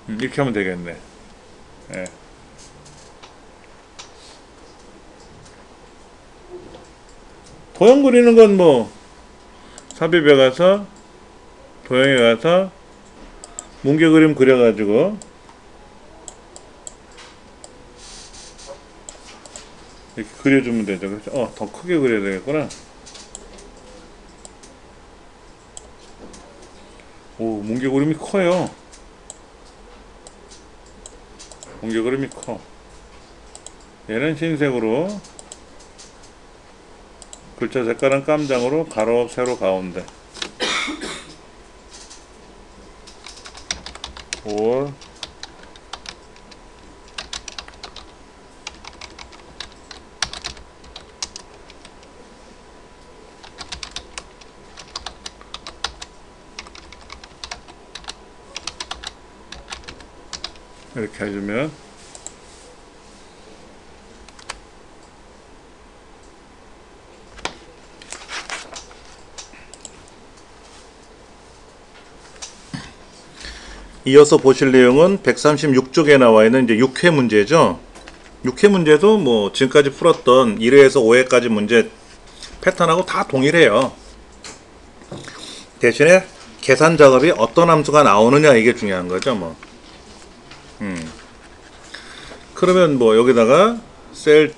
이렇게 하면 되겠네. 예. 도형 그리는 건 뭐 삽입에 가서 도형에 가서 뭉개 그림 그려가지고 이렇게 그려주면 되죠. 그렇죠? 더 크게 그려야 되겠구나. 오, 뭉개 그림이 커요. 뭉개 그림이 커. 얘는 흰색으로, 글자 색깔은 깜장으로, 가로, 세로, 가운데. 올 이렇게 해주면 이어서 보실 내용은 136쪽에 나와 있는 이제 6회 문제죠. 6회 문제도 뭐 지금까지 풀었던 1회에서 5회까지 문제 패턴하고 다 동일해요. 대신에 계산 작업이 어떤 함수가 나오느냐 이게 중요한 거죠. 뭐. 그러면 뭐 여기다가 셀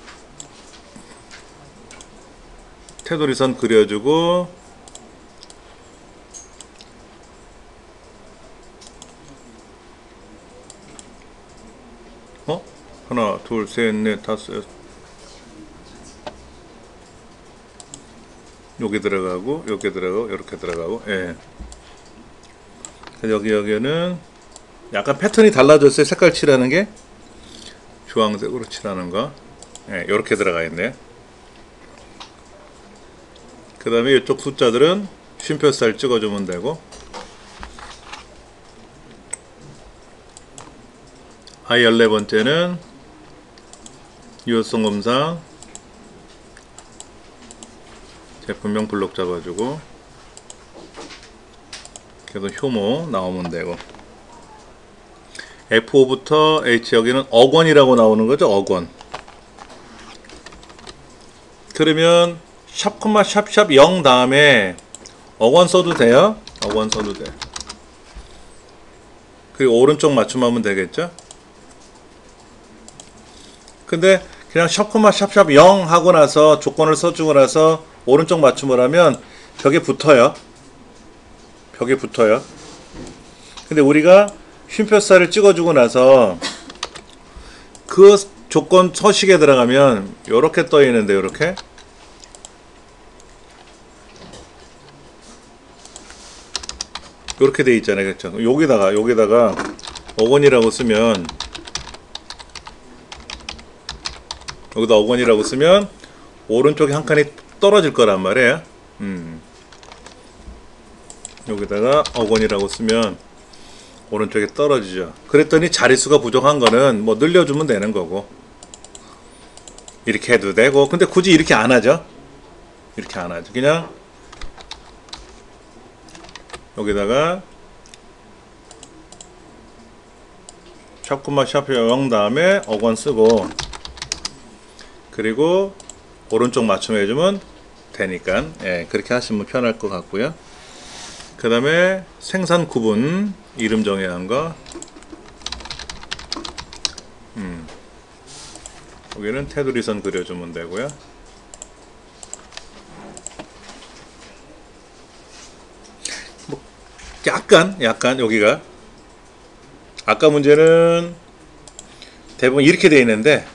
테두리선 그려주고, 하나 둘 셋 넷 다섯, 여기 들어가고 여기 들어가고 이렇게 들어가고. 예. 여기는 약간 패턴이 달라졌어요. 색깔 칠하는 게 주황색으로 칠하는 거. 예, 이렇게 들어가 있네. 그 다음에 이쪽 숫자들은 쉼표살 찍어주면 되고, I14번째는 유효성 검사, 제품명 블록 잡아주고, 그래서 효모 나오면 되고, F5부터 H, 여기는 억원이라고 나오는 거죠. 억원. 그러면 샵, 샵 0 다음에 억원 써도 돼요. 억원 써도 돼. 그리고 오른쪽 맞춤하면 되겠죠. 근데 그냥 샵, 샵 0 하고 나서 조건을 써주고 나서 오른쪽 맞춤을 하면 벽에 붙어요. 벽에 붙어요. 근데 우리가 쉼표살을 찍어주고 나서 그 조건 서식에 들어가면 요렇게 떠 있는데, 요렇게 돼 있잖아요. 그렇죠? 여기다가 억원이라고 쓰면, 여기다 억원이라고 쓰면 오른쪽에 한 칸이 떨어질 거란 말이에요. 여기다가 억원이라고 쓰면 오른쪽에 떨어지죠. 그랬더니 자릿수가 부족한 거는 뭐 늘려주면 되는 거고, 이렇게 해도 되고. 근데 굳이 이렇게 안 하죠. 이렇게 안 하죠. 그냥 여기다가 샵 0 다음에 억원 쓰고, 그리고 오른쪽 맞춤해주면 되니까, 예, 그렇게 하시면 편할 것 같고요. 그 다음에 생산 구분 이름 정해야 한 거, 여기는 테두리선 그려주면 되고요. 뭐 약간 여기가 아까 문제는 대부분 이렇게 돼 있는데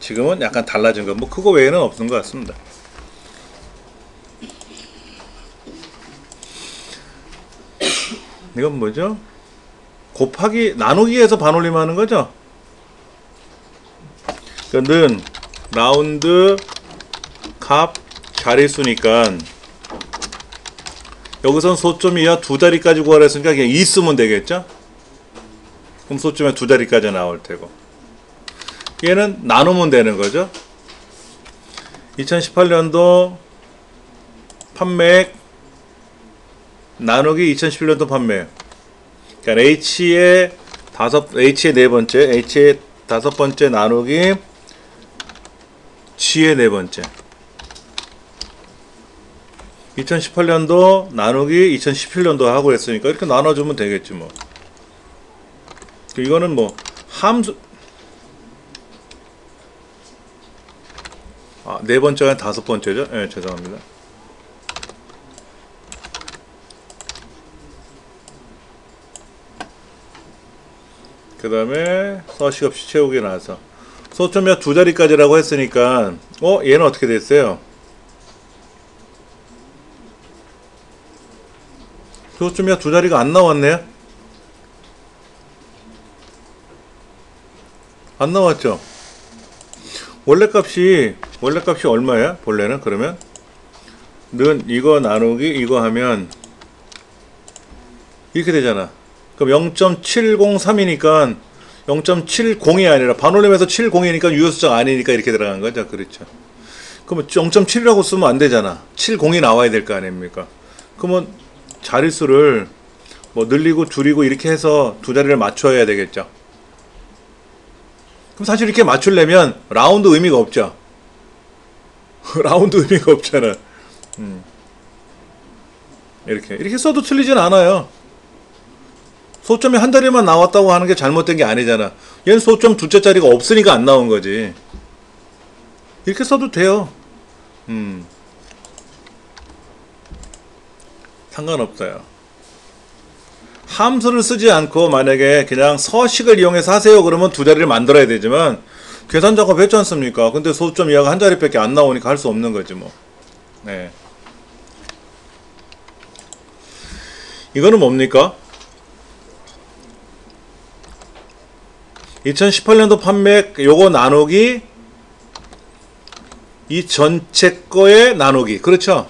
지금은 약간 달라진 거, 뭐 그거 외에는 없는 것 같습니다. 이건 뭐죠? 곱하기 나누기에서 반올림하는 거죠? 그러니까 는 라운드 값 자릿수니까 여기선 소점 이하 두 자리까지 구하라 했으니까 그냥 2 쓰면 되겠죠? 그럼 소점이 두 자리까지 나올 테고, 얘는 나누면 되는 거죠. 2018년도 판매액 나누기 2011년도 판매액. 그러니까 H의 네 번째, H의 다섯 번째 나누기 G의 네 번째. 2018년도 나누기 2017년도 하고 했으니까 이렇게 나눠주면 되겠지 뭐. 이거는 뭐 함수, 네 번째가 다섯 번째죠? 네, 죄송합니다. 그 다음에 서식 없이 채우기 나와서 소점이 두 자리까지라고 했으니까 얘는 어떻게 됐어요? 소점이 두 자리가 안 나왔네요? 안 나왔죠? 원래 값이 얼마야? 본래는 그러면 는 이거 나누기 이거 하면 이렇게 되잖아. 그럼 0.703이니까 0.70이 아니라 반올림에서 70이니까 유효수정 아니니까 이렇게 들어간 거죠. 그렇죠. 그러면 0.7이라고 쓰면 안 되잖아. 70이 나와야 될 거 아닙니까? 그러면 자릿수를 뭐 늘리고 줄이고 이렇게 해서 두 자리를 맞춰야 되겠죠. 그럼 사실 이렇게 맞추려면 라운드 의미가 없죠. 라운드 의미가 없잖아. 이렇게 써도 틀리진 않아요. 소점이 한 자리만 나왔다고 하는 게 잘못된 게 아니잖아. 얘는 소점 둘째 자리가 없으니까 안 나온 거지. 이렇게 써도 돼요. 상관없어요. 함수를 쓰지 않고 만약에 그냥 서식을 이용해서 하세요 그러면 두 자리를 만들어야 되지만 계산 작업 했지 않습니까? 근데 소점 이하가 한 자리밖에 안 나오니까 할 수 없는 거지 뭐. 네. 이거는 뭡니까? 2018년도 판매액 요거 나누기 이 전체 거에 나누기. 그렇죠?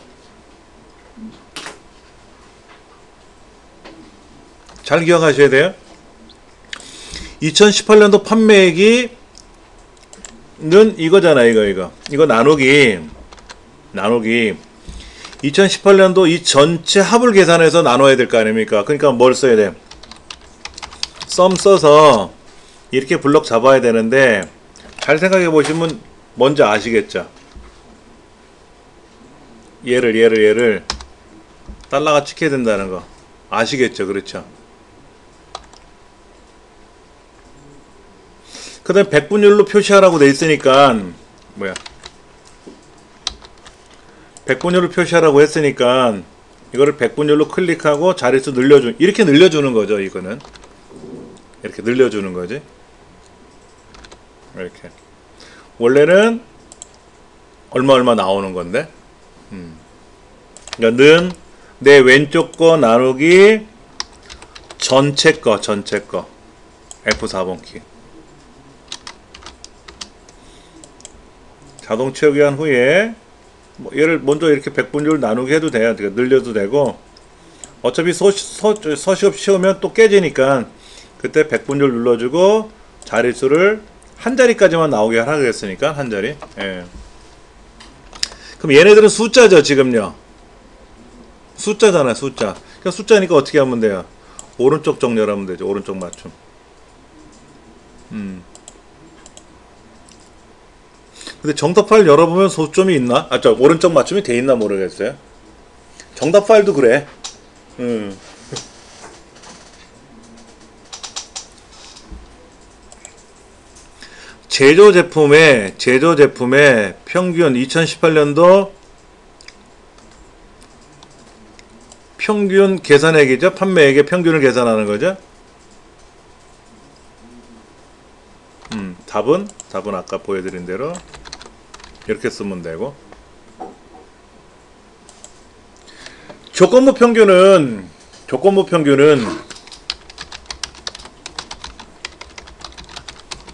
잘 기억하셔야 돼요. 2018년도 판매액이 는 이거잖아. 이거 나누기 2018년도 이 전체 합을 계산해서 나눠야 될 거 아닙니까? 그러니까 뭘 써야 돼? 썸 써서 이렇게 블럭 잡아야 되는데 잘 생각해 보시면 뭔지 아시겠죠? 얘를 달러가 찍혀야 된다는 거 아시겠죠? 그렇죠? 그 다음에 백분율로 표시하라고 돼 있으니까 백분율로 표시하라고 했으니까 이거를 백분율로 클릭하고 자릿수 이렇게 늘려주는 거죠. 이거는 이렇게 늘려주는 거지. 이렇게 원래는 얼마 나오는 건데 그러니까 는 내 왼쪽 거 나누기 전체 거 F4번 키 자동 채우기 한 후에 얘를 먼저 이렇게 백분율 나누기 해도 돼요. 늘려도 되고 어차피 서식 없이 채우면 또 깨지니까 그때 백분율 눌러주고 자릿수를 한 자리까지만 나오게 하라 그랬으니까 한 자리. 예. 그럼 얘네들은 숫자죠. 지금요. 숫자잖아요. 숫자. 그러니까 숫자니까 어떻게 하면 돼요? 오른쪽 정렬하면 되죠. 오른쪽 맞춤. 근데 정답 파일 열어보면 소점이 있나? 아, 저 오른쪽 맞춤이 돼 있나 모르겠어요. 정답 파일도 그래. 제조 제품의 평균 2018년도 평균 계산액이죠. 판매액의 평균을 계산하는 거죠. 답은 아까 보여드린 대로 이렇게 쓰면 되고, 조건부 평균은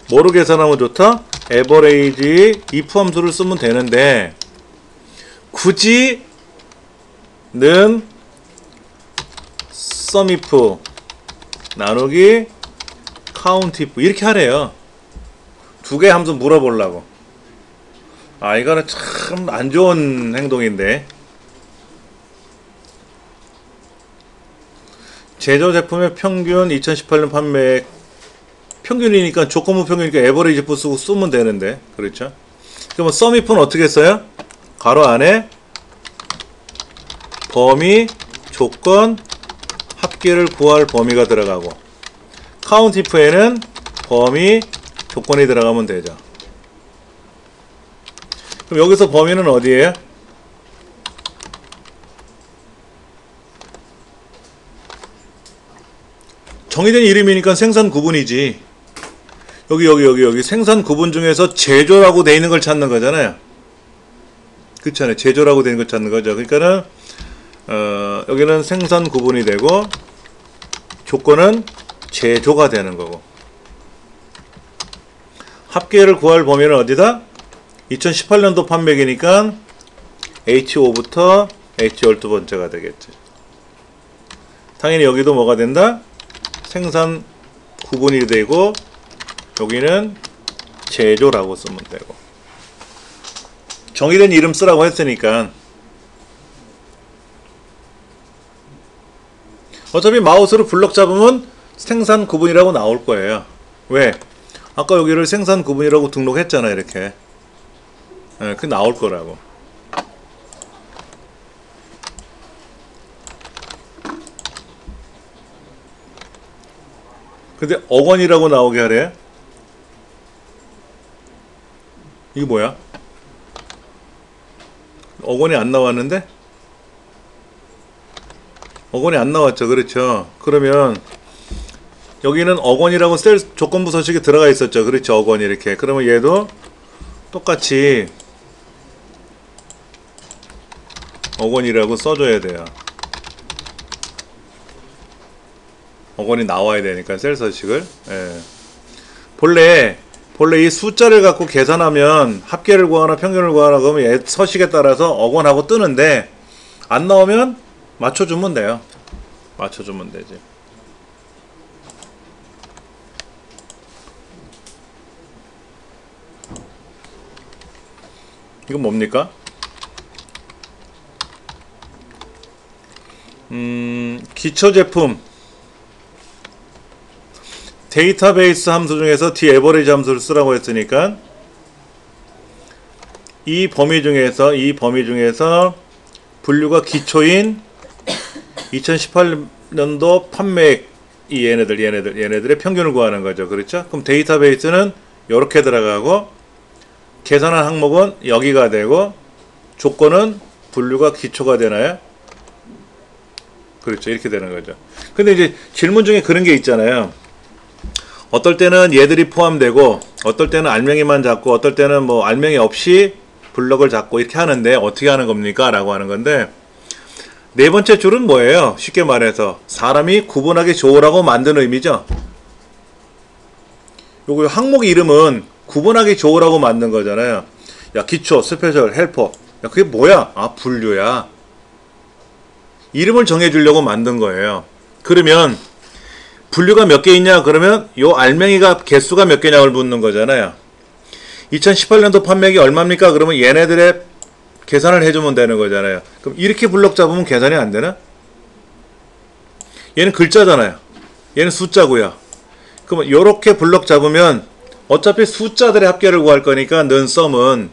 뭐로 계산하면 좋다? 에버레이지 if 함수를 쓰면 되는데, 굳이는 sumif 나누기 countif 이렇게 하래요. 두 개 함수 물어보려고. 아, 이거는 참 안 좋은 행동인데. 제조 제품의 평균 2018년 판매액 평균이니까 조건부 평균이니까 에버리지 쓰고 쓰면 되는데, 그렇죠? 그러면 sumif는 어떻게 써요? 가로 안에 범위, 조건, 합계를 구할 범위가 들어가고, countif에는 범위, 조건이 들어가면 되죠. 그럼 여기서 범위는 어디예요? 정의된 이름이니까 생산 구분이지. 여기 생산 구분 중에서 제조라고 돼 있는 걸 찾는 거잖아요. 그렇잖아요. 제조라고 돼 있는 걸 찾는 거죠. 그러니까는 여기는 생산 구분이 되고, 조건은 제조가 되는 거고, 합계를 구할 범위는 어디다? 2018년도 판매기니까 H5부터 H12번째가 되겠죠. 당연히 여기도 뭐가 된다? 생산 구분이 되고, 여기는 제조라고 쓰면 되고. 정의된 이름 쓰라고 했으니까. 어차피 마우스로 블럭 잡으면 생산 구분이라고 나올 거예요. 왜? 아까 여기를 생산 구분이라고 등록했잖아요. 이렇게. 네, 그 나올 거라고. 근데 억원이라고 나오게 하래. 이게 뭐야? 억원이 안 나왔는데? 억원이 안 나왔죠. 그렇죠. 그러면 여기는 억원이라고 셀 조건부 서식에 들어가 있었죠. 그렇죠. 억원이 이렇게. 그러면 얘도 똑같이 억원이라고 써줘야 돼요. 억원이 나와야 되니까 셀 서식을. 예. 본래 이 숫자를 갖고 계산하면 합계를 구하나 평균을 구하나 그러면 얘 서식에 따라서 억원하고 뜨는데, 안 나오면 맞춰주면 돼요. 맞춰주면 되지. 이건 뭡니까? 기초제품 데이터베이스 함수 중에서 dAverage 함수를 쓰라고 했으니까 이 범위 중에서 분류가 기초인 2018년도 판매액, 이 얘네들의 평균을 구하는 거죠. 그렇죠? 그럼 데이터베이스는 이렇게 들어가고, 계산한 항목은 여기가 되고, 조건은 분류가 기초가 되나요? 그렇죠. 이렇게 되는 거죠. 근데 이제 질문 중에 그런 게 있잖아요. 어떨 때는 얘들이 포함되고, 어떨 때는 알맹이만 잡고, 어떨 때는 뭐 알맹이 없이 블럭을 잡고 이렇게 하는데 어떻게 하는 겁니까? 라고 하는 건데, 네 번째 줄은 뭐예요? 쉽게 말해서 사람이 구분하기 좋으라고 만든 의미죠. 요거 항목 이름은 구분하기 좋으라고 만든 거잖아요. 야, 기초, 스페셜, 헬퍼. 야, 그게 뭐야? 아, 분류야. 이름을 정해주려고 만든 거예요. 그러면 분류가 몇 개 있냐? 그러면 요 알맹이가 개수가 몇 개냐를 묻는 거잖아요. 2018년도 판매액이 얼마입니까? 그러면 얘네들의 계산을 해주면 되는 거잖아요. 그럼 이렇게 블럭 잡으면 계산이 안 되나? 얘는 글자잖아요. 얘는 숫자고요. 그러면 요렇게 블럭 잡으면 어차피 숫자들의 합계를 구할 거니까 는 썸은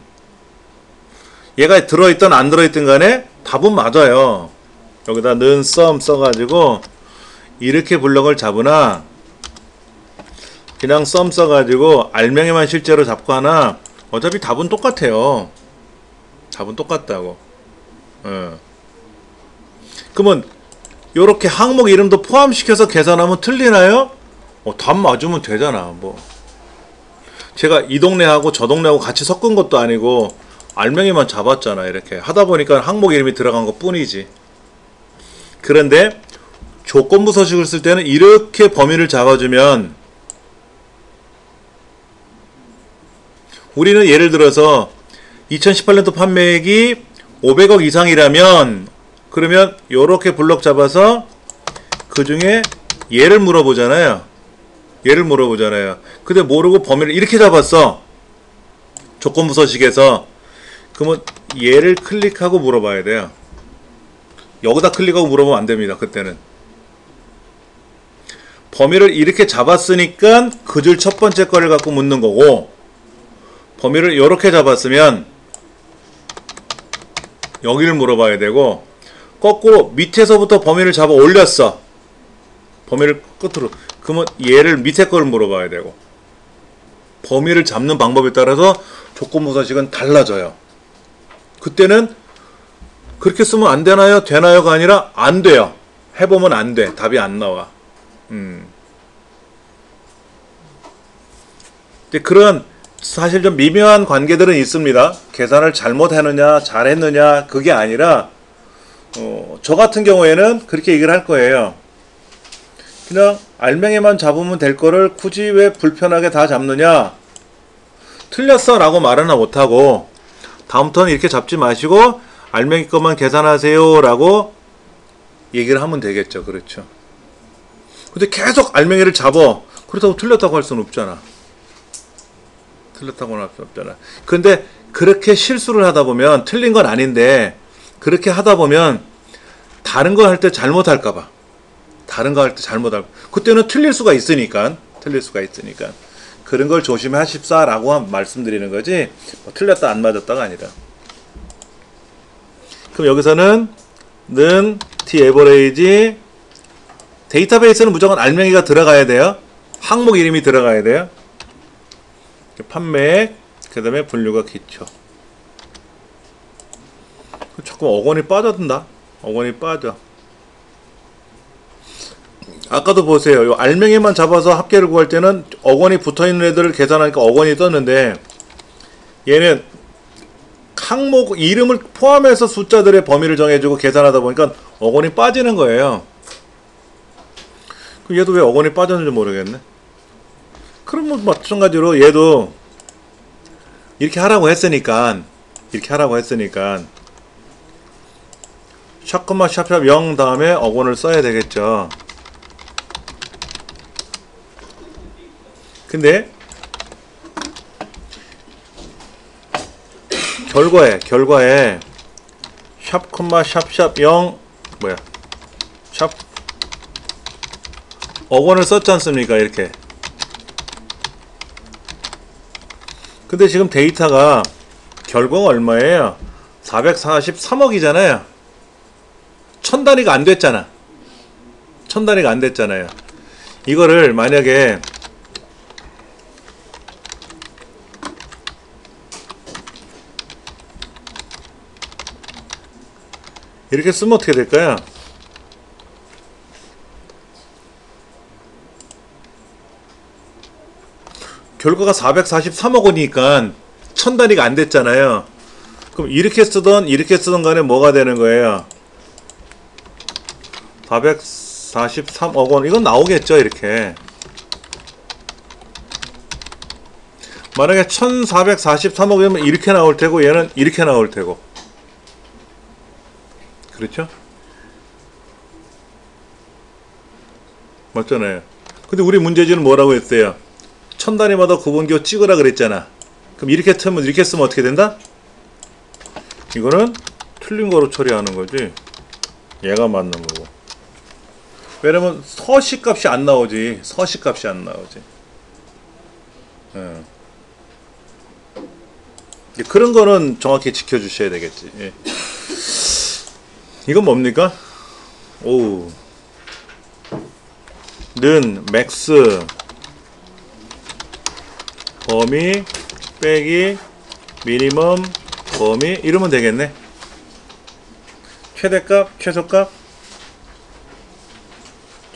얘가 들어있든 안 들어있든 간에 답은 맞아요. 여기다 는 썸 써가지고 이렇게 블럭을 잡으나 그냥 썸 써가지고 알맹이만 실제로 잡고 하나 어차피 답은 똑같아요. 답은 똑같다고. 그러면 요렇게 항목 이름도 포함시켜서 계산하면 틀리나요? 답 맞으면 되잖아. 뭐 제가 이 동네하고 저 동네하고 같이 섞은 것도 아니고 알맹이만 잡았잖아. 이렇게 하다 보니까 항목 이름이 들어간 것 뿐이지. 그런데 조건부 서식을 쓸 때는 이렇게 범위를 잡아주면 우리는 예를 들어서 2018년도 판매액이 500억 이상이라면 그러면 요렇게 블럭 잡아서 그 중에 얘를 물어보잖아요. 얘를 물어보잖아요. 근데 모르고 범위를 이렇게 잡았어. 조건부 서식에서. 그러면 얘를 클릭하고 물어봐야 돼요. 여기다 클릭하고 물어보면 안 됩니다. 그때는. 범위를 이렇게 잡았으니까 그 줄 첫 번째 거를 갖고 묻는 거고 범위를 이렇게 잡았으면 여기를 물어봐야 되고 거꾸로 밑에서부터 범위를 잡아 올렸어. 범위를 끝으로. 그러면 얘를 밑에 거를 물어봐야 되고 범위를 잡는 방법에 따라서 조건부 서식은 달라져요. 그때는 그렇게 쓰면 안 되나요? 되나요가 아니라 안 돼요. 해보면 안 돼. 답이 안 나와. 근데 그런 사실 좀 미묘한 관계들은 있습니다. 계산을 잘못했느냐 잘했느냐 그게 아니라 저 같은 경우에는 그렇게 얘기를 할 거예요. 그냥 알맹이만 잡으면 될 거를 굳이 왜 불편하게 다 잡느냐. 틀렸어 라고 말은 못하고 다음부터는 이렇게 잡지 마시고 알맹이 것만 계산하세요 라고 얘기를 하면 되겠죠. 그렇죠. 근데 계속 알맹이를 잡아. 그렇다고 틀렸다고 할 수는 없잖아. 틀렸다고는 할 수 없잖아. 근데 그렇게 실수를 하다 보면 틀린 건 아닌데 그렇게 하다 보면 다른 거 할 때 잘못할까봐 다른 거 할 때 잘못할까 그때는 틀릴 수가 있으니까 그런 걸 조심하십사 라고 말씀드리는 거지 뭐 틀렸다 안 맞았다가 아니라. 그럼 여기서는 는 t average 데이터베이스는 무조건 알맹이가 들어가야 돼요. 항목 이름이 들어가야 돼요. 판매액 그 다음에 분류가 기초. 자꾸 어건이 빠져든다. 어건이 빠져. 아까도 보세요. 요 알맹이만 잡아서 합계를 구할 때는 어건이 붙어있는 애들을 계산하니까 어건이 떴는데 얘는 항목 이름을 포함해서 숫자들의 범위를 정해주고 계산하다 보니까 어건이 빠지는 거예요. 그럼 얘도 왜 어건이 빠졌는지 모르겠네. 그럼 뭐 마찬가지로 얘도 이렇게 하라고 했으니까 샵, 샵샵 0 다음에 어건을 써야 되겠죠. 근데 결과에 샵, 샵샵 0 샵 어건을 썼지 않습니까? 이렇게. 근데 지금 데이터가 결과가 얼마예요? 443억이잖아요. 1000단위가 안 됐잖아. 1000단위가 안 됐잖아요. 이거를 만약에 이렇게 쓰면 어떻게 될까요? 결과가 443억 원이니까 1000단위가 안 됐잖아요. 그럼 이렇게 쓰던 간에 뭐가 되는 거예요? 443억 원. 이건 나오겠죠, 이렇게. 만약에 1443억이면 이렇게 나올 테고 얘는 이렇게 나올 테고. 그렇죠? 맞잖아요. 근데 우리 문제지는 뭐라고 했어요? 1000단위마다 구분교 찍으라 그랬잖아. 그럼 이렇게 쓰면 어떻게 된다? 이거는 틀린 거로 처리하는 거지. 얘가 맞는 거고. 왜냐면 서식값이 안 나오지. 서식값이 안 나오지. 예. 그런 거는 정확히 지켜주셔야 되겠지. 예. 이건 뭡니까? 오우. 는 맥스 범위 빼기 미니멈 범위 이러면 되겠네. 최대값, 최소값,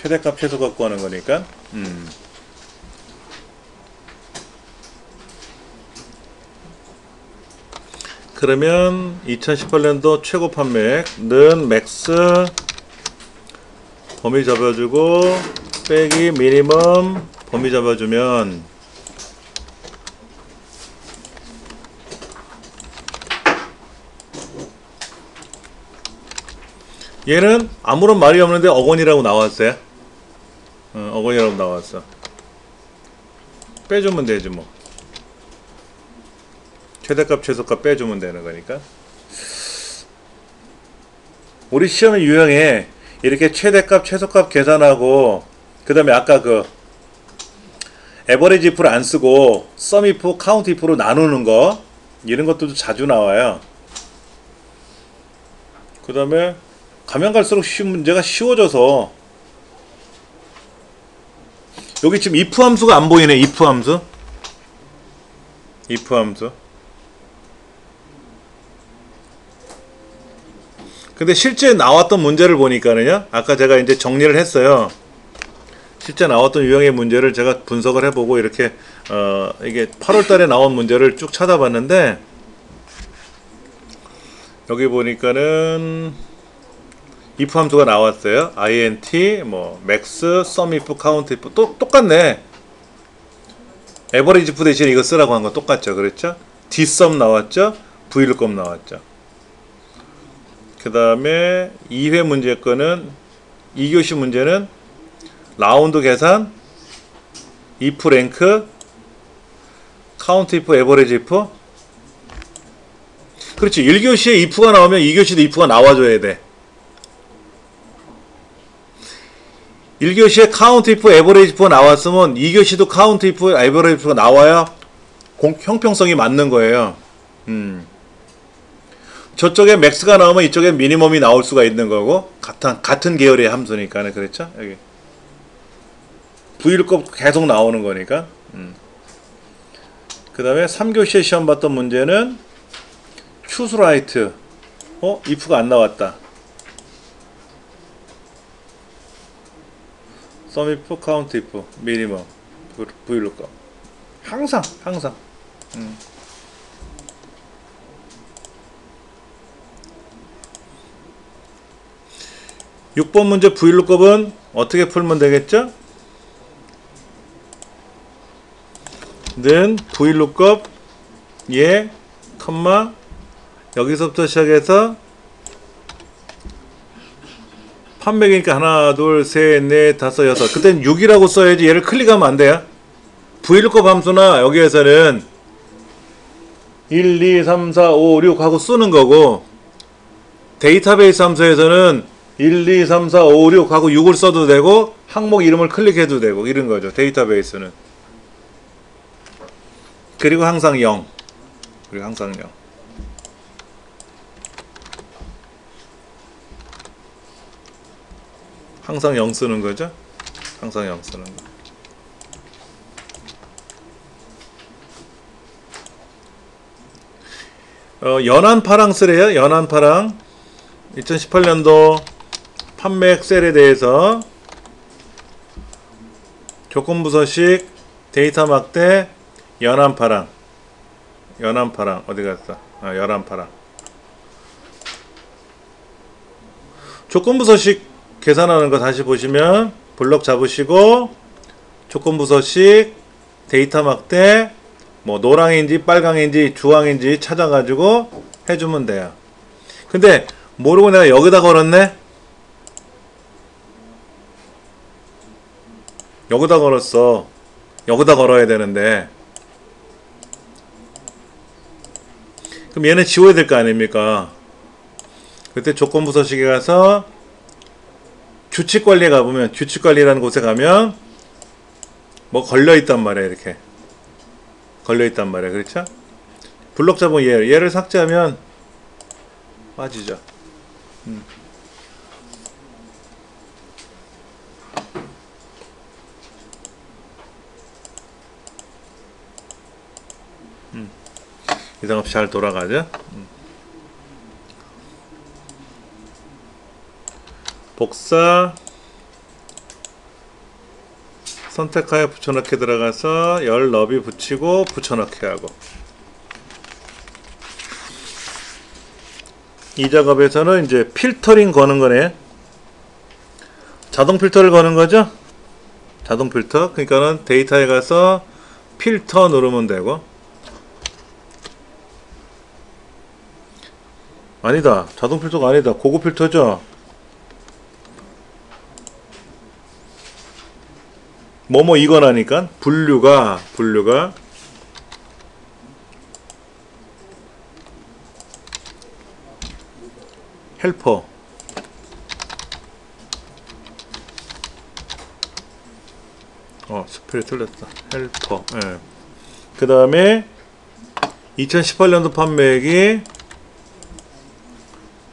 최대값, 최소값 구하는 거니까. 그러면 2018년도 최고 판매액은 맥스 범위 잡아주고 빼기 미니멈 범위 잡아주면 얘는 아무런 말이 없는데 억원이라고 나왔어요. 억원이라고 나왔어. 빼주면 되지 뭐. 최대값 최소값 빼주면 되는 거니까. 우리 시험의 유형에 이렇게 최대값 최소값 계산하고 그 다음에 아까 그 에버리지 if를 안 쓰고 sum if, count if로 나누는 거 이런 것들도 자주 나와요. 그 다음에 가면 갈수록 문제가 쉬워져서 여기 지금 if 함수가 안 보이네. if 함수 근데 실제 나왔던 문제를 보니까는요, 아까 제가 이제 정리를 했어요. 실제 나왔던 유형의 문제를 제가 분석을 해보고 이렇게 이게 8월달에 나온 문제를 쭉 찾아봤는데 여기 보니까는 if 함수가 나왔어요. int 뭐 max, sum if, count if 또 똑같네. average if 대신 이거 쓰라고 한 거 똑같죠, 그렇죠? dsum 나왔죠, vlookup 나왔죠. 그 다음에 2회 문제 거는 2교시 문제는 라운드 계산, if 랭크, count if, average if. 그렇지. 1교시에 if가 나오면 2교시도 if가 나와줘야 돼. 1교시에 count if, average if가 나왔으면 2교시도 count if, average if가 나와야 형평성이 맞는 거예요. 저쪽에 맥스가 나오면 이쪽에 미니멈이 나올 수가 있는 거고 같은 계열의 함수니까는. 그렇죠? 여기 vlookup 계속 나오는 거니까. 그 다음에 3교시에 시험 봤던 문제는 choose right. if가 안 나왔다. sum if, count if, minimum, vlookup. 항상. 6번 문제 vlookup은 어떻게 풀면 되겠죠? 는 vlookup 예, 컴마 여기서부터 시작해서 판매기니까 하나, 둘, 셋, 넷, 다섯, 여섯. 그땐 6이라고 써야지. 얘를 클릭하면 안 돼요. vlookup 함수나 여기에서는 1, 2, 3, 4, 5, 6 하고 쓰는 거고, 데이터베이스 함수에서는 1, 2, 3, 4, 5, 6 하고 6을 써도 되고 항목 이름을 클릭해도 되고 이런 거죠. 데이터베이스는. 그리고 항상 0. 항상 0 쓰는 거죠. 항상 0 쓰는 거. 연한 파랑 쓰래요. 연한 파랑. 2018년도 판매 엑셀에 대해서 조건부 서식, 데이터 막대, 연한 파랑 어디 갔어? 연한 파랑. 조건부 서식 계산하는 거 다시 보시면 블럭 잡으시고 조건부 서식, 데이터 막대, 뭐 노랑인지 빨강인지 주황인지 찾아가지고 해주면 돼요. 근데 모르고 내가 여기다 걸었네? 여기다 걸었어. 여기다 걸어야 되는데. 그럼 얘는 지워야 될 거 아닙니까? 그때 조건부 서식에 가서 규칙 관리에 가보면, 규칙 관리라는 곳에 가면 뭐 걸려있단 말이야. 이렇게 걸려있단 말이야. 그렇죠? 블록 잡으면 얘를 삭제하면 빠지죠. 이상 없이 잘 돌아가죠. 복사 선택하여 붙여넣기 들어가서 열 너비 붙이고 붙여넣기 하고, 이 작업에서는 이제 필터링 거는 거네. 자동 필터를 거는 거죠. 자동 필터. 그러니까는 데이터에 가서 필터 누르면 되고, 아니다, 자동 필터가 아니다, 고급 필터죠. 뭐뭐 이거나니까 분류가 헬퍼, 스펠이 틀렸다. 헬퍼. 예. 그 다음에 2018년도 판매액이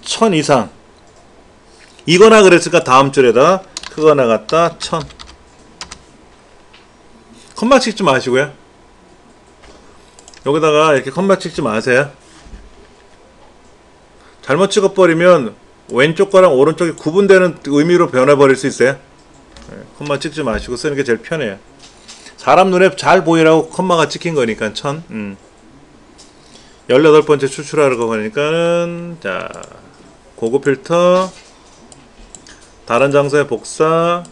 1000 이상 이거나 그랬을까. 다음 줄에다 크거나 같다 1000. 컴마 찍지 마시고요. 여기다가 이렇게 컴마 찍지 마세요. 잘못 찍어버리면 왼쪽 거랑 오른쪽이 구분되는 의미로 변해버릴 수 있어요. 컴마 찍지 마시고 쓰는 게 제일 편해요. 사람 눈에 잘 보이라고 컴마가 찍힌 거니까 1000. 18번째 추출하려고 하니까는, 자, 고급 필터, 다른 장소에 복사,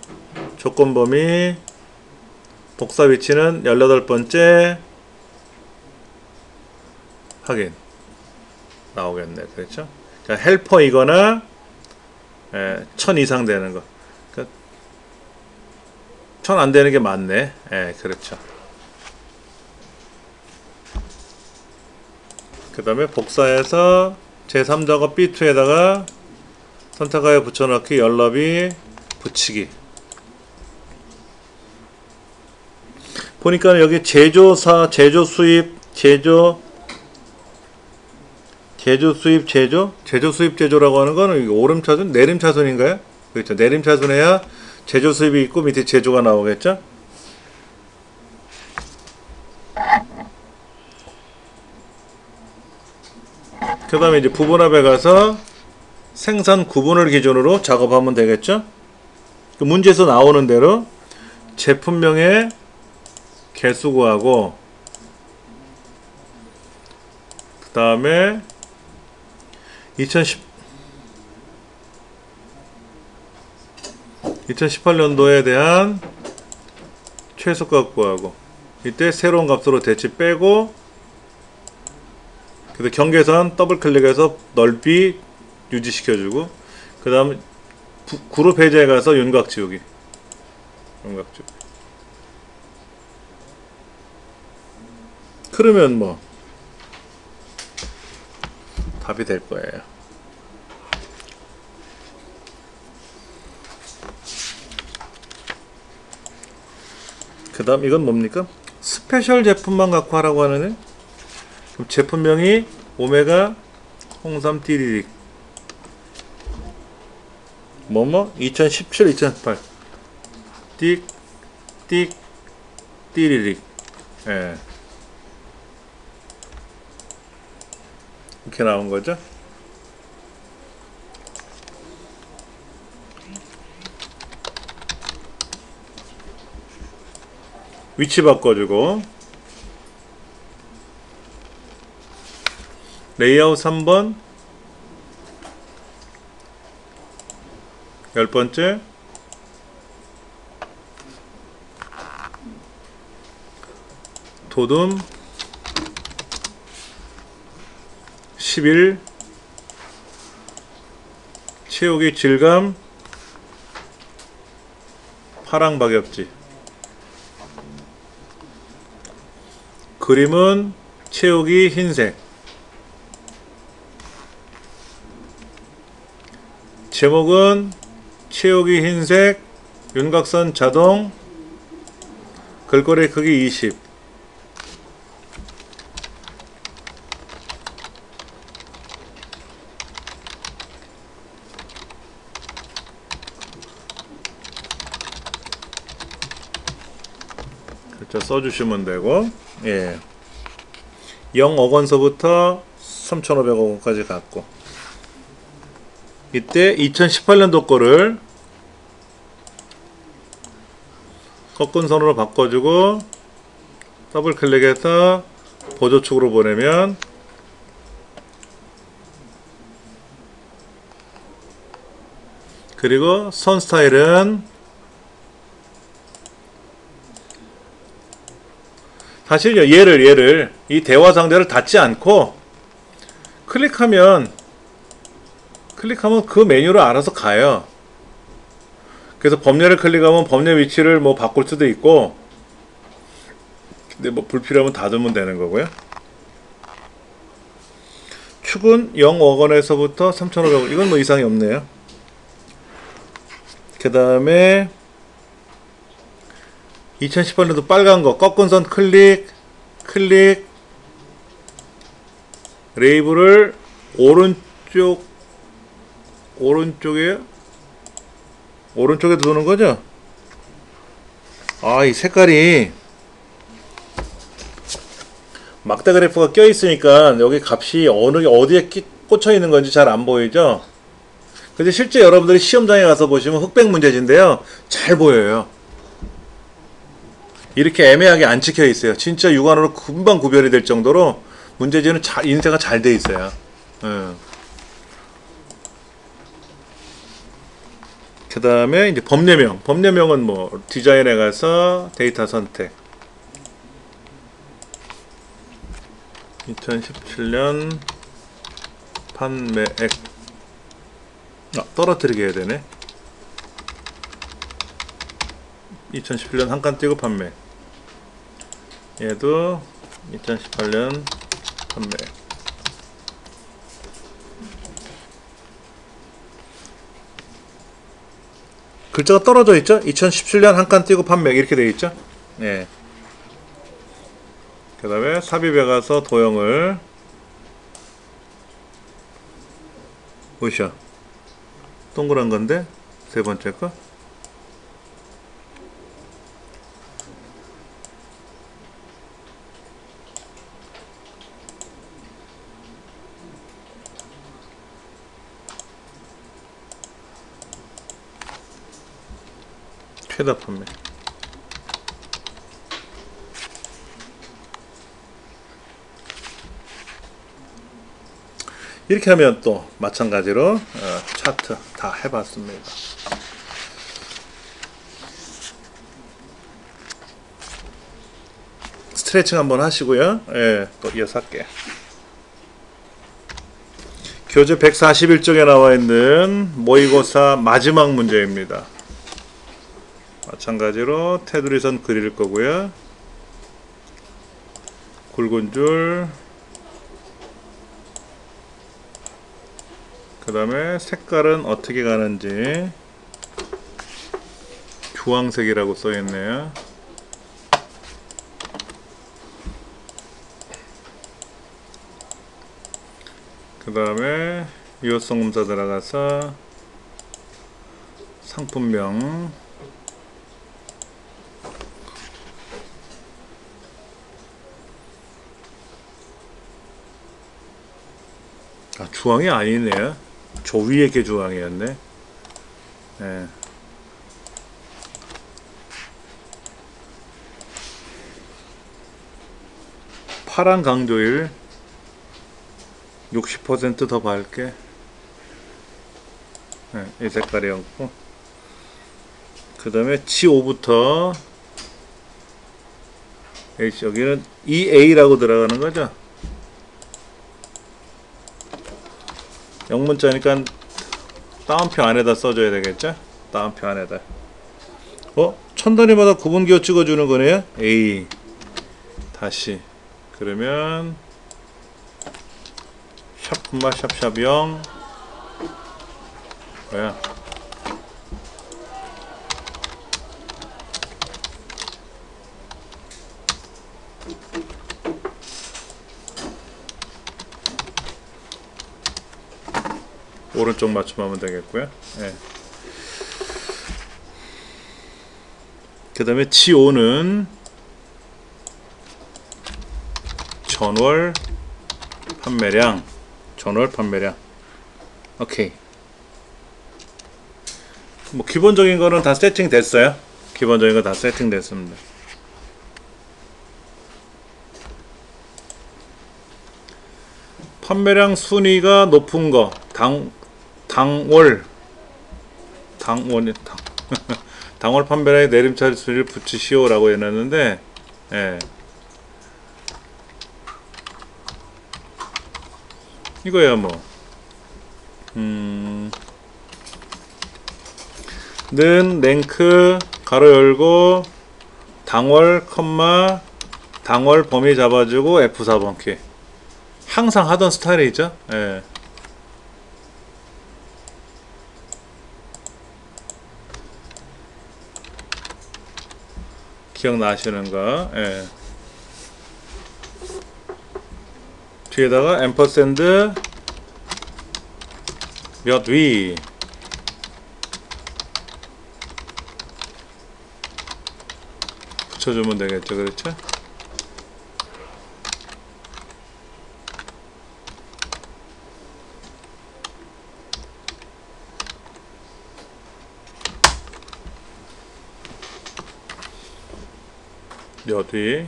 조건 범위, 복사 위치는 18번째 확인 나오겠네. 그렇죠? 그러니까 헬퍼이거나 1000 이상 되는 거. 그러니까 1000 안 되는 게 맞네. 그렇죠. 그 다음에 복사해서 제3작업 B2에다가 선택하여 붙여넣기, 열너비 붙이기. 보니까 여기 제조사, 제조 수입, 제조 수입, 제조 수입 제조라고 하는 거는 오름 차순, 내림 차순인가요? 그렇죠. 내림 차순해야 제조 수입이 있고 밑에 제조가 나오겠죠? 그 다음에 이제 부분합에 가서 생산 구분을 기준으로 작업하면 되겠죠? 그 문제에서 나오는 대로 제품명에 개수 구하고, 그 다음에 2018년도에 대한 최소값 구하고, 이때 새로운 값으로 대치 빼고, 그래서 경계선 더블 클릭해서 넓이 유지시켜주고, 그 다음 그룹 해제에 가서 윤곽 지우기. 그러면 뭐 답이 될 거예요. 그 다음 이건 뭡니까? 스페셜 제품만 갖고 하라고 하는데, 그럼 제품명이 오메가 홍삼 띠리릭 뭐뭐 2017 2018 띡 띠리릭. 이렇게 나온 거죠. 위치 바꿔주고, 레이아웃 3번, 10번째, 도둠 11, 채우기 질감 파랑 박엽지, 그림은 채우기 흰색, 제목은 채우기 흰색, 윤곽선 자동, 글꼴의 크기 20. 글자 써주시면 되고, 예. 0억 원서부터 3,500억 원까지 갔고, 이때 2018년도 거를 꺾은 선으로 바꿔주고 더블 클릭해서 보조축으로 보내면 그리고 선 스타일은 사실 얘를 이 대화 상대를 닫지 않고 클릭하면 그 메뉴로 알아서 가요. 그래서 법례를 클릭하면 법례 위치를 뭐 바꿀 수도 있고, 근데 뭐 불필요하면 닫으면 되는 거고요. 축은 0억 원에서부터 3,500원. 이건 뭐 이상이 없네요. 그 다음에 2018년도 빨간 거 꺾은 선 클릭 레이블을 오른쪽에 두는 거죠? 아, 이 색깔이 막대 그래프가 껴 있으니까 여기 값이 어디에 꽂혀 있는 건지 잘 안 보이죠? 근데 실제 여러분들이 시험장에 가서 보시면 흑백 문제지인데요, 잘 보여요. 이렇게 애매하게 안 찍혀 있어요. 진짜 육안으로 금방 구별이 될 정도로 문제지는 인쇄가 잘 돼 있어요. 그 다음에 이제 법례명은 뭐 디자인에 가서 데이터 선택, 2017년 판매액, 떨어뜨리게 해야 되네. 2017년 한 칸 띄고 판매, 얘도 2018년 판매액. 글자가 떨어져 있죠? 2017년 한 칸 띄고 판매 이렇게 되어 있죠? 네. 그 다음에 삽입에 가서 도형을 보시죠. 동그란 건데 세 번째 거. 최다 판매. 이렇게 하면 또 마찬가지로 차트 다 해봤습니다. 스트레칭 한번 하시고요. 예, 또 이어서 할게요. 교재 141쪽에 나와 있는 모의고사 마지막 문제입니다. 마찬가지로 테두리 선 그릴 거고요. 굵은 줄, 그 다음에 색깔은 어떻게 가는지, 주황색이라고 써있네요. 그 다음에 유효성 검사 들어가서 상품명, 주황이 아니네요. 저 위에 게 주황이었네. 네. 파란 강조일 60% 더 밝게. 네, 이 색깔이었고, 그 다음에 G5부터 H, 여기는 EA라고 들어가는 거죠. 영문자니까 따옴표 안에다 써줘야 되겠죠? 따옴표 안에다. 천 단위마다 구분기호 찍어주는 거네요. A 다시, 그러면 샵 샵샵 0 뭐야, 오른쪽 맞춤하면 되겠고요. 예. 그 다음에 G5는 전월 판매량. 오케이. 뭐 기본적인 거는 다 세팅 됐어요. 기본적인 거 다 세팅 됐습니다. 판매량 순위가 높은 거 당월 판매량의 내림차트 순위를 붙이시오라고 해놨는데, 예. 이거야 뭐 는 랭크 가로 열고 당월 당월 범위 잡아주고 F4번 키. 항상 하던 스타일이죠. 예. 기억나시는 거. 예. 뒤에다가 앰퍼샌드 몇 위 붙여주면 되겠죠. 그렇죠? 몇 위.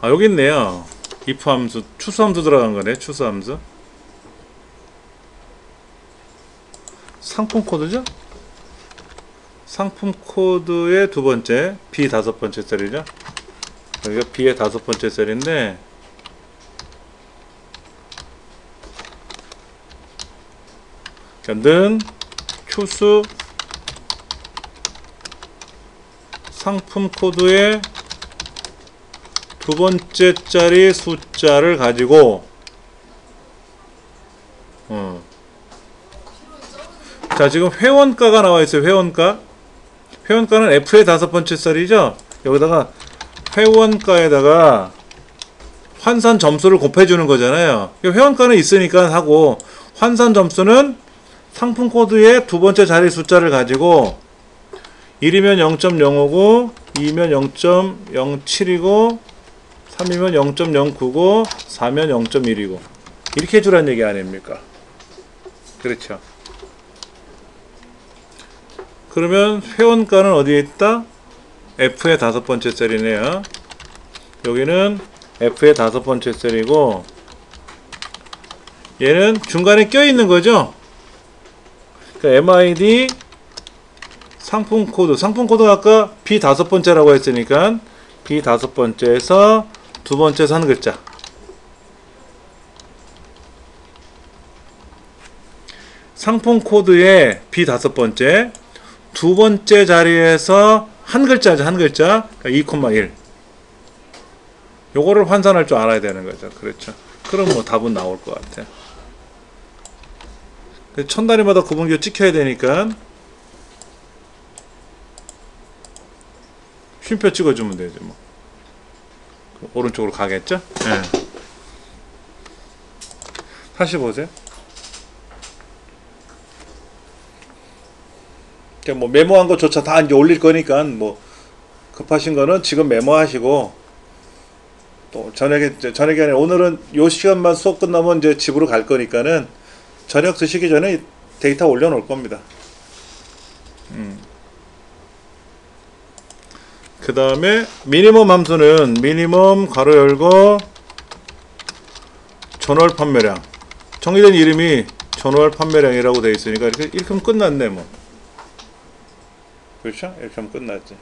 아, 여기 있네요. if 함수, 추수함수 들어간 거네. 추수함수. 상품 코드죠? 상품 코드의 두 번째, B 다섯 번째 셀이죠. 여기가 B의 다섯 번째 셀인데, 는 추수 상품 코드의 두 번째 자리 숫자를 가지고 자, 지금 회원가가 나와 있어요. 회원가는 F의 다섯 번째 셀이죠. 여기다가 회원가에다가 환산 점수를 곱해주는 거잖아요. 회원가는 있으니까 하고, 환산 점수는 상품 코드의 두 번째 자리 숫자를 가지고 1이면 0.05고 2면 0.07이고 3이면 0.09고 4면 0.1이고 이렇게 해주라는 얘기 아닙니까? 그렇죠. 그러면 회원가는 어디에 있다? F의 다섯 번째 셀이네요. 여기는 F의 다섯 번째 셀이고, 얘는 중간에 껴있는 거죠. 그러니까 MID 상품 코드가 아까 B 다섯 번째라고 했으니까 B 다섯 번째에서 두 번째에서 한 글자. 상품 코드의 B 다섯 번째 두 번째 자리에서 한 글자죠. 한 글자. 그러니까 2,1. 요거를 환산할 줄 알아야 되는 거죠. 그렇죠. 그럼 뭐 답은 나올 것 같아요. 천 단위마다 구분기호 찍혀야 되니까 쉼표 찍어주면 되죠. 뭐. 오른쪽으로 가겠죠? 네. 다시 보세요. 뭐 메모한 것조차 다 이제 올릴 거니까 뭐 급하신 거는 지금 메모하시고, 또 저녁에 아니라 오늘은 요 시간만 수업 끝나면 이제 집으로 갈 거니까는 저녁 드시기 전에 데이터 올려놓을 겁니다. 그 다음에 미니멈 함수는 미니멈 가로 열고 전월 판매량, 정의된 이름이 전월 판매량이라고 되어 있으니까 이렇게 하면 끝났네 뭐. 그렇죠? 이렇게 하면 끝났지.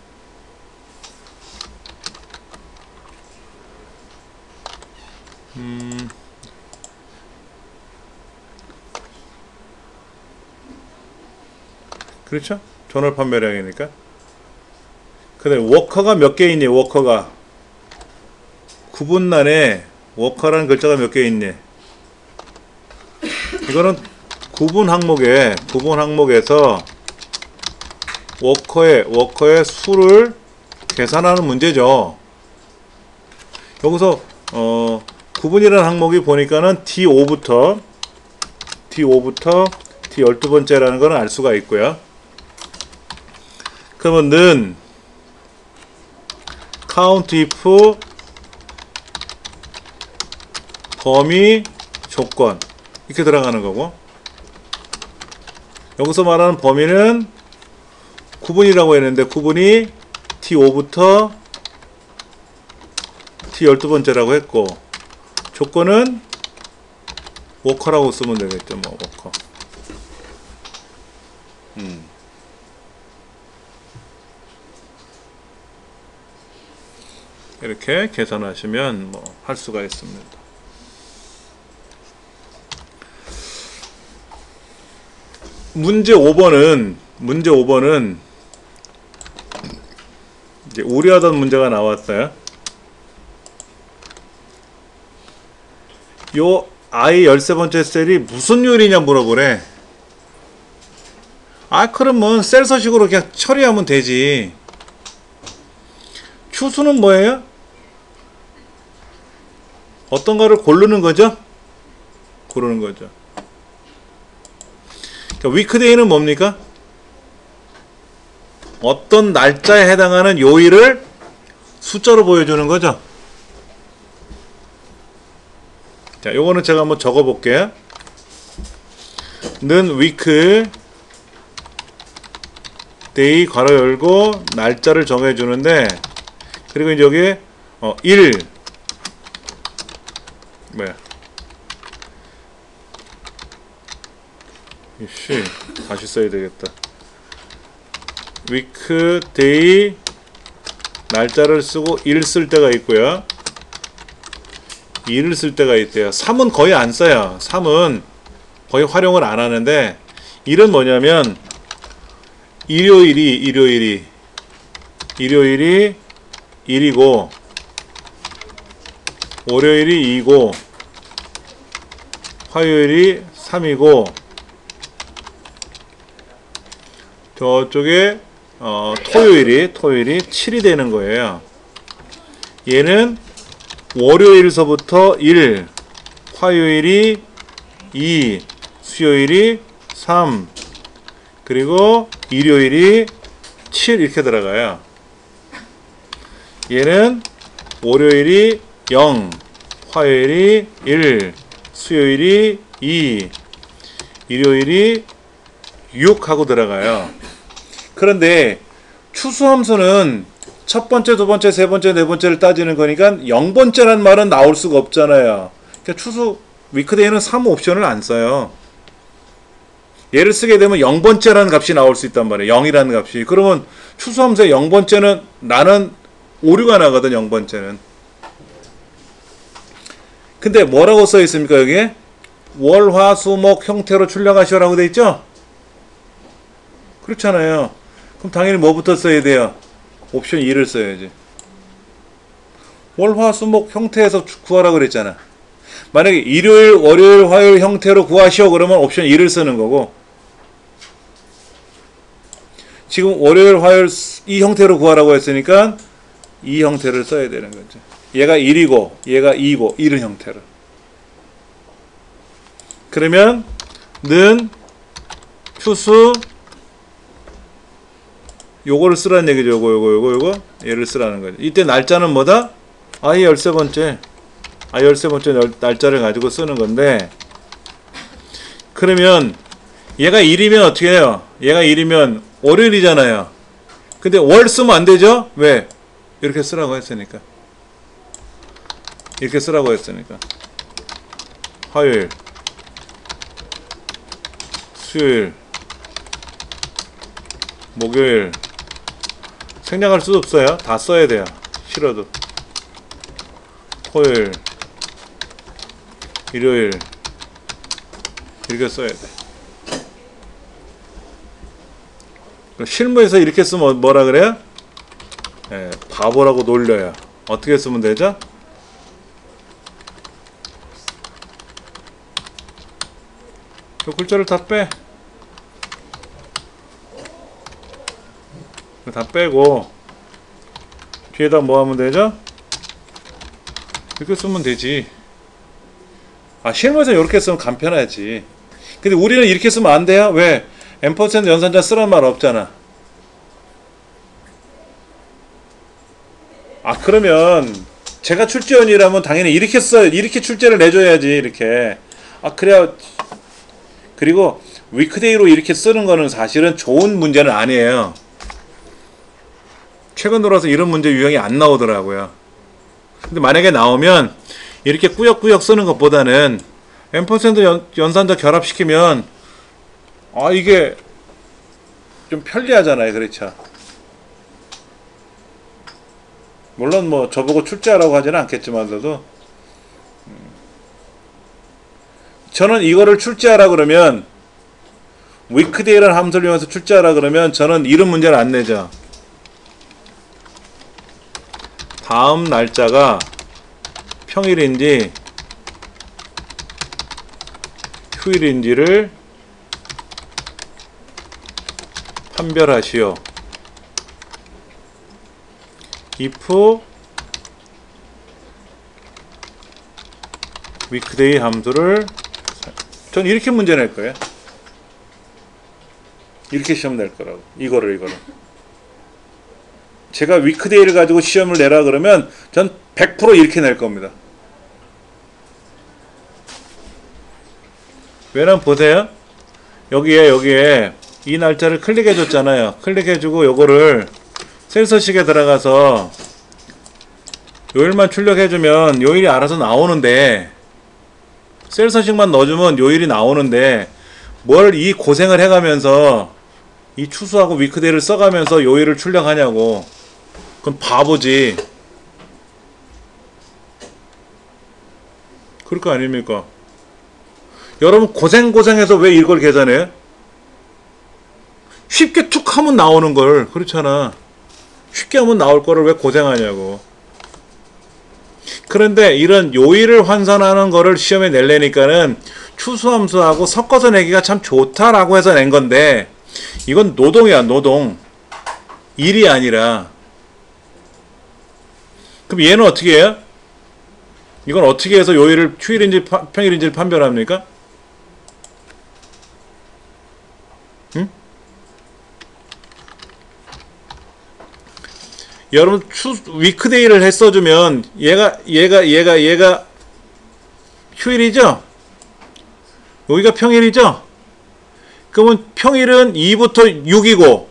그렇죠? 전월 판매량이니까. 그 다음에 워커가 몇 개 있니? 워커가 구분란에 워커라는 글자가 몇 개 있니? 이거는 구분 항목에서 워커의 수를 계산하는 문제죠. 여기서 구분이라는 항목이 보니까는 D5부터 D5부터 D12번째라는 거는 알 수가 있고요. 그러면 는 count if 범위 조건 이렇게 들어가는 거고, 여기서 말하는 범위는 구분이라고 했는데 구분이 D5부터 D12번째라고 했고, 조건은 워커라고 쓰면 되겠죠. 뭐 워커. 이렇게 계산하시면 뭐 할 수가 있습니다. 문제 5번은 이제 우려하던 문제가 나왔어요. 요 I 13번째 셀이 무슨 요일이냐 물어보래. 아, 그러면 셀 서식으로 그냥 처리하면 되지. 추수는 뭐예요? 어떤 거를 고르는 거죠? 고르는 거죠. 그러니까 위크데이는 뭡니까? 어떤 날짜에 해당하는 요일을 숫자로 보여주는 거죠. 자, 요거는 제가 한번 적어 볼게요. 는 위크 데이 괄호 열고 날짜를 정해 주는데, 그리고 이제 여기에 1 뭐야? 이씨, 다시 써야 되겠다. 위크 데이 날짜를 쓰고 1 쓸 때가 있고요. 2를 쓸 때가 있대요. 3은 거의 안 써요. 3은 거의 활용을 안 하는데, 1은 뭐냐면 일요일이 1이고 월요일이 2고 화요일이 3이고 저쪽에 토요일이 7이 되는 거예요. 얘는 월요일서부터 1, 화요일이 2, 수요일이 3, 그리고 일요일이 7 이렇게 들어가요. 얘는 월요일이 0, 화요일이 1, 수요일이 2, 일요일이 6 하고 들어가요. 그런데 추수함수는 첫 번째, 두 번째, 세 번째, 네 번째를 따지는 거니까 0번째란 말은 나올 수가 없잖아요. 그러니까 추수 위크데이는 3 옵션을 안 써요. 얘를 쓰게 되면 0번째라는 값이 나올 수 있단 말이에요. 0이라는 값이. 그러면 추수함수의 0번째는 나는 오류가 나거든. 0번째는. 근데 뭐라고 써 있습니까 여기에? 월, 화, 수, 목 형태로 출력하시오라고 돼 있죠? 그렇잖아요. 그럼 당연히 뭐부터 써야 돼요? 옵션 2를 써야지. 월, 화, 수, 목 형태에서 구하라 그랬잖아. 만약에 일요일, 월요일, 화요일 형태로 구하시오 그러면 옵션 2를 쓰는 거고, 지금 월요일, 화요일 이 형태로 구하라고 했으니까 이 형태를 써야 되는 거죠. 얘가 1이고 얘가 2고 이런 형태로. 그러면 는 추수 요거를 쓰라는 얘기죠. 요거 얘를 쓰라는 거죠. 이때 날짜는 뭐다? I 13번째 날짜를 가지고 쓰는 건데, 그러면 얘가 1이면 어떻게 해요? 얘가 1이면 월요일이잖아요. 근데 월 쓰면 안 되죠? 왜? 이렇게 쓰라고 했으니까. 화요일, 수요일, 목요일. 생략할 수도 없어요. 다 써야 돼요. 싫어도. 토요일, 일요일 이렇게 써야 돼. 실무에서 이렇게 쓰면 뭐라 그래요? 바보라고 놀려요. 어떻게 쓰면 되죠? 그 글자를 다 빼. 다 빼고 뒤에다 뭐 하면 되죠? 이렇게 쓰면 되지. 실무에서 이렇게 쓰면 간편하지. 근데 우리는 이렇게 쓰면 안 돼요? 왜? M% 연산자 쓰란 말 없잖아. 아, 그러면 제가 출제원이라면 당연히 이렇게 써요. 이렇게 출제를 내줘야지, 이렇게. 아, 그래야. 그리고 위크데이로 이렇게 쓰는 거는 사실은 좋은 문제는 아니에요. 최근 들어서 이런 문제 유형이 안 나오더라고요. 근데 만약에 나오면 이렇게 꾸역꾸역 쓰는 것보다는 M% 연산자 결합시키면 아, 이게 좀 편리하잖아요. 그렇죠? 물론 뭐 저보고 출제하라고 하지는 않겠지만서도 저는 이거를 출제하라 그러면 위크데이라는 함수를 이용해서 출제하라 그러면 저는 이런 문제를 안 내죠. 다음 날짜가 평일인지 휴일인지를 판별하시오. if weekday 함수를 전 이렇게 문제 낼 거예요. 이렇게 시험 낼 거라고. 이거를 제가 위크데이를 가지고 시험을 내라 그러면 전 100% 이렇게 낼 겁니다. 왜냐면 보세요. 여기에 이 날짜를 클릭해 줬잖아요. 클릭해 주고 요거를 셀서식에 들어가서 요일만 출력해 주면 요일이 알아서 나오는데 셀서식만 넣어주면 요일이 나오는데 뭘 이 고생을 해가면서 이 추수하고 위크데이를 써가면서 요일을 출력하냐고. 그건 바보지. 그럴 거 아닙니까? 여러분 고생해서 왜 이걸 계산해? 쉽게 툭 하면 나오는 걸. 그렇잖아. 쉽게 하면 나올 거를 왜 고생하냐고. 그런데 이런 요일을 환산하는 거를 시험에 내려니까는 추수함수하고 섞어서 내기가 참 좋다라고 해서 낸 건데 이건 노동이야, 노동. 일이 아니라. 그럼 얘는 어떻게 해요? 이건 어떻게 해서 요일을 휴일인지 평일인지를 판별합니까? 응? 여러분 위크데이를 했어주면 얘가 휴일이죠? 여기가 평일이죠? 그러면 평일은 2부터 6이고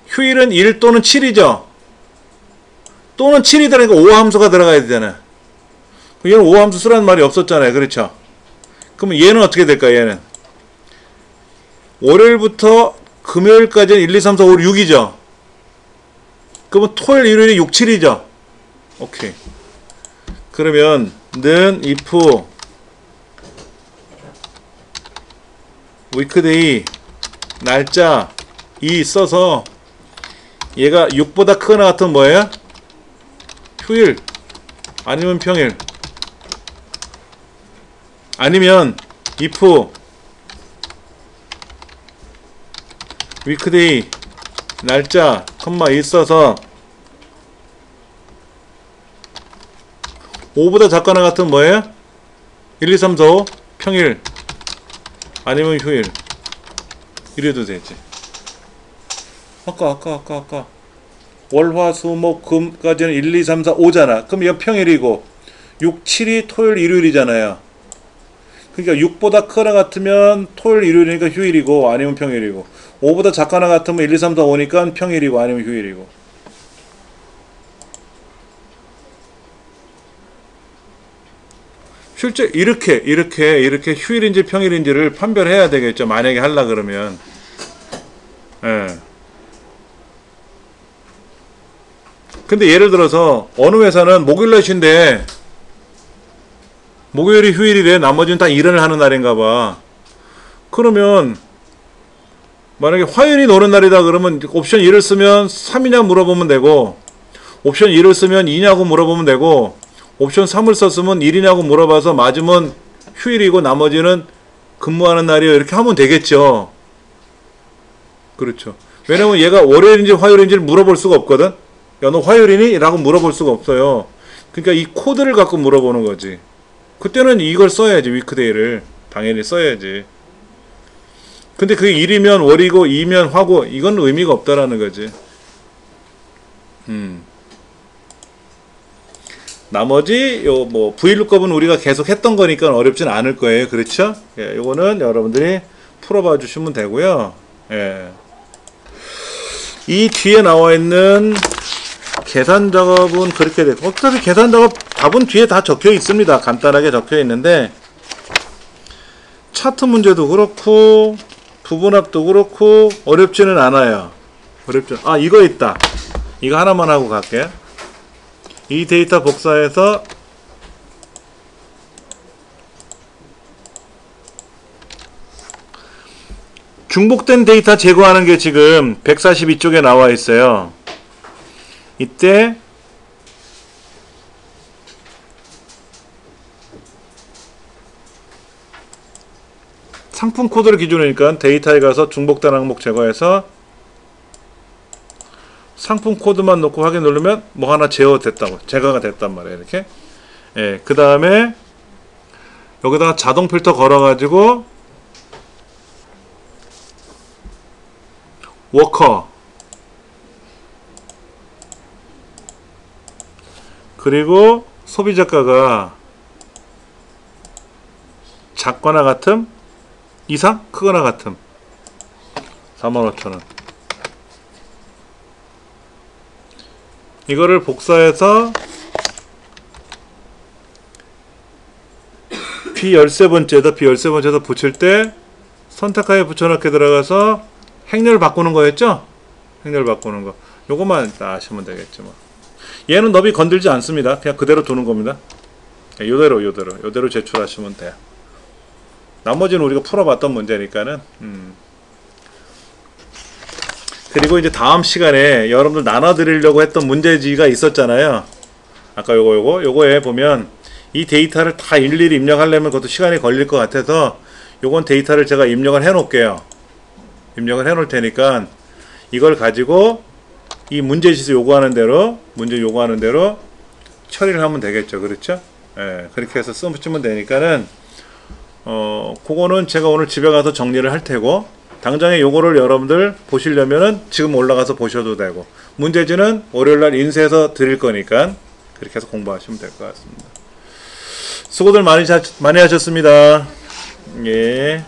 휴일은 1 또는 7이죠? 또는 7이 들어가니까 5 함수가 들어가야 되잖아. 얘는 5 함수 쓰라는 말이 없었잖아요. 그렇죠? 그러면 얘는 어떻게 될까? 얘는 월요일부터 금요일까지는 1, 2, 3, 4, 5, 6이죠? 그러면 토요일, 일요일이 6, 7이죠? 오케이. 그러면 는 if weekday 날짜 이 써서 얘가 6보다 크거나 같으면 뭐예요? 휴일 아니면 평일 아니면 if weekday 날짜 컴마 있어서 5보다 작거나 같으면 뭐예요? 1, 2, 3, 4, 5 평일 아니면 휴일 이래도 되지. 아까 월화수목금까지는 1, 2, 3, 4, 5잖아. 그럼 이건 평일이고 6, 7이 토요일, 일요일이잖아요. 그러니까 6보다 크거나 같으면 토요일, 일요일이니까 휴일이고 아니면 평일이고 5보다 작거나 같으면 1, 2, 3, 4, 5니까 평일이고 아니면 휴일이고. 실제 이렇게 휴일인지 평일인지를 판별해야 되겠죠. 만약에 하려 그러면. 예. 근데 예를 들어서 어느 회사는 목요일날 쉰대. 목요일이 휴일이래. 나머지는 다 일을 하는 날인가 봐. 그러면 만약에 화요일이 노는 날이다 그러면 옵션 1을 쓰면 3이냐 물어보면 되고 옵션 2를 쓰면 2냐고 물어보면 되고 옵션 3을 썼으면 1이냐고 물어봐서 맞으면 휴일이고 나머지는 근무하는 날이에요. 이렇게 하면 되겠죠. 그렇죠. 왜냐면 얘가 월요일인지 화요일인지를 물어볼 수가 없거든. 야, 너 화요일이니? 라고 물어볼 수가 없어요. 그러니까 이 코드를 갖고 물어보는 거지. 그때는 이걸 써야지, 위크데이를. 당연히 써야지. 근데 그게 1이면 월이고 2면 화고 이건 의미가 없다라는 거지. 나머지 요 뭐 VLOOKUP은 우리가 계속 했던 거니까 어렵진 않을 거예요. 그렇죠? 예, 요거는 여러분들이 풀어봐 주시면 되고요. 예. 이 뒤에 나와 있는 계산 작업은 그렇게 돼. 어차피 계산 작업 답은 뒤에 다 적혀 있습니다. 간단하게 적혀 있는데 차트 문제도 그렇고 부분합도 그렇고 어렵지는 않아요. 이거 있다. 이거 하나만 하고 갈게요. 이 데이터 복사해서 중복된 데이터 제거하는 게 지금 142쪽에 나와 있어요. 이때 상품 코드를 기준으로 하니까 데이터에 가서 중복된 항목 제거해서 상품 코드만 넣고 확인 누르면 뭐 하나 제거가 됐단 말이에요. 이렇게. 예, 그 다음에 여기다가 자동 필터 걸어가지고 워커 그리고 소비자가가 작거나 같음 이상 크거나 같음 45,000원 이거를 복사해서 B13번째에다 붙일 때 선택하에 붙여넣기 들어가서 행렬 바꾸는 거였죠? 행렬 바꾸는 거 요것만 아시면 되겠죠 뭐. 얘는 너비 건들지 않습니다. 그냥 그대로 두는 겁니다. 요대로 제출하시면 돼요. 나머지는 우리가 풀어봤던 문제니까는 그리고 이제 다음 시간에 여러분들 나눠드리려고 했던 문제지가 있었잖아요. 아까 요거에 보면 이 데이터를 다 일일이 입력하려면 그것도 시간이 걸릴 것 같아서 요건 데이터를 제가 입력을 해 놓을게요. 입력을 해 놓을 테니까 이걸 가지고 이 문제 요구하는 대로 처리를 하면 되겠죠. 그렇죠? 예, 그렇게 해서 쓰면 되니까는 그거는 제가 오늘 집에 가서 정리를 할 테고 당장에 요거를 여러분들 보시려면은 지금 올라가서 보셔도 되고 문제지는 월요일날 인쇄해서 드릴 거니까 그렇게 해서 공부하시면 될 것 같습니다. 수고들 많이 하셨습니다. 예.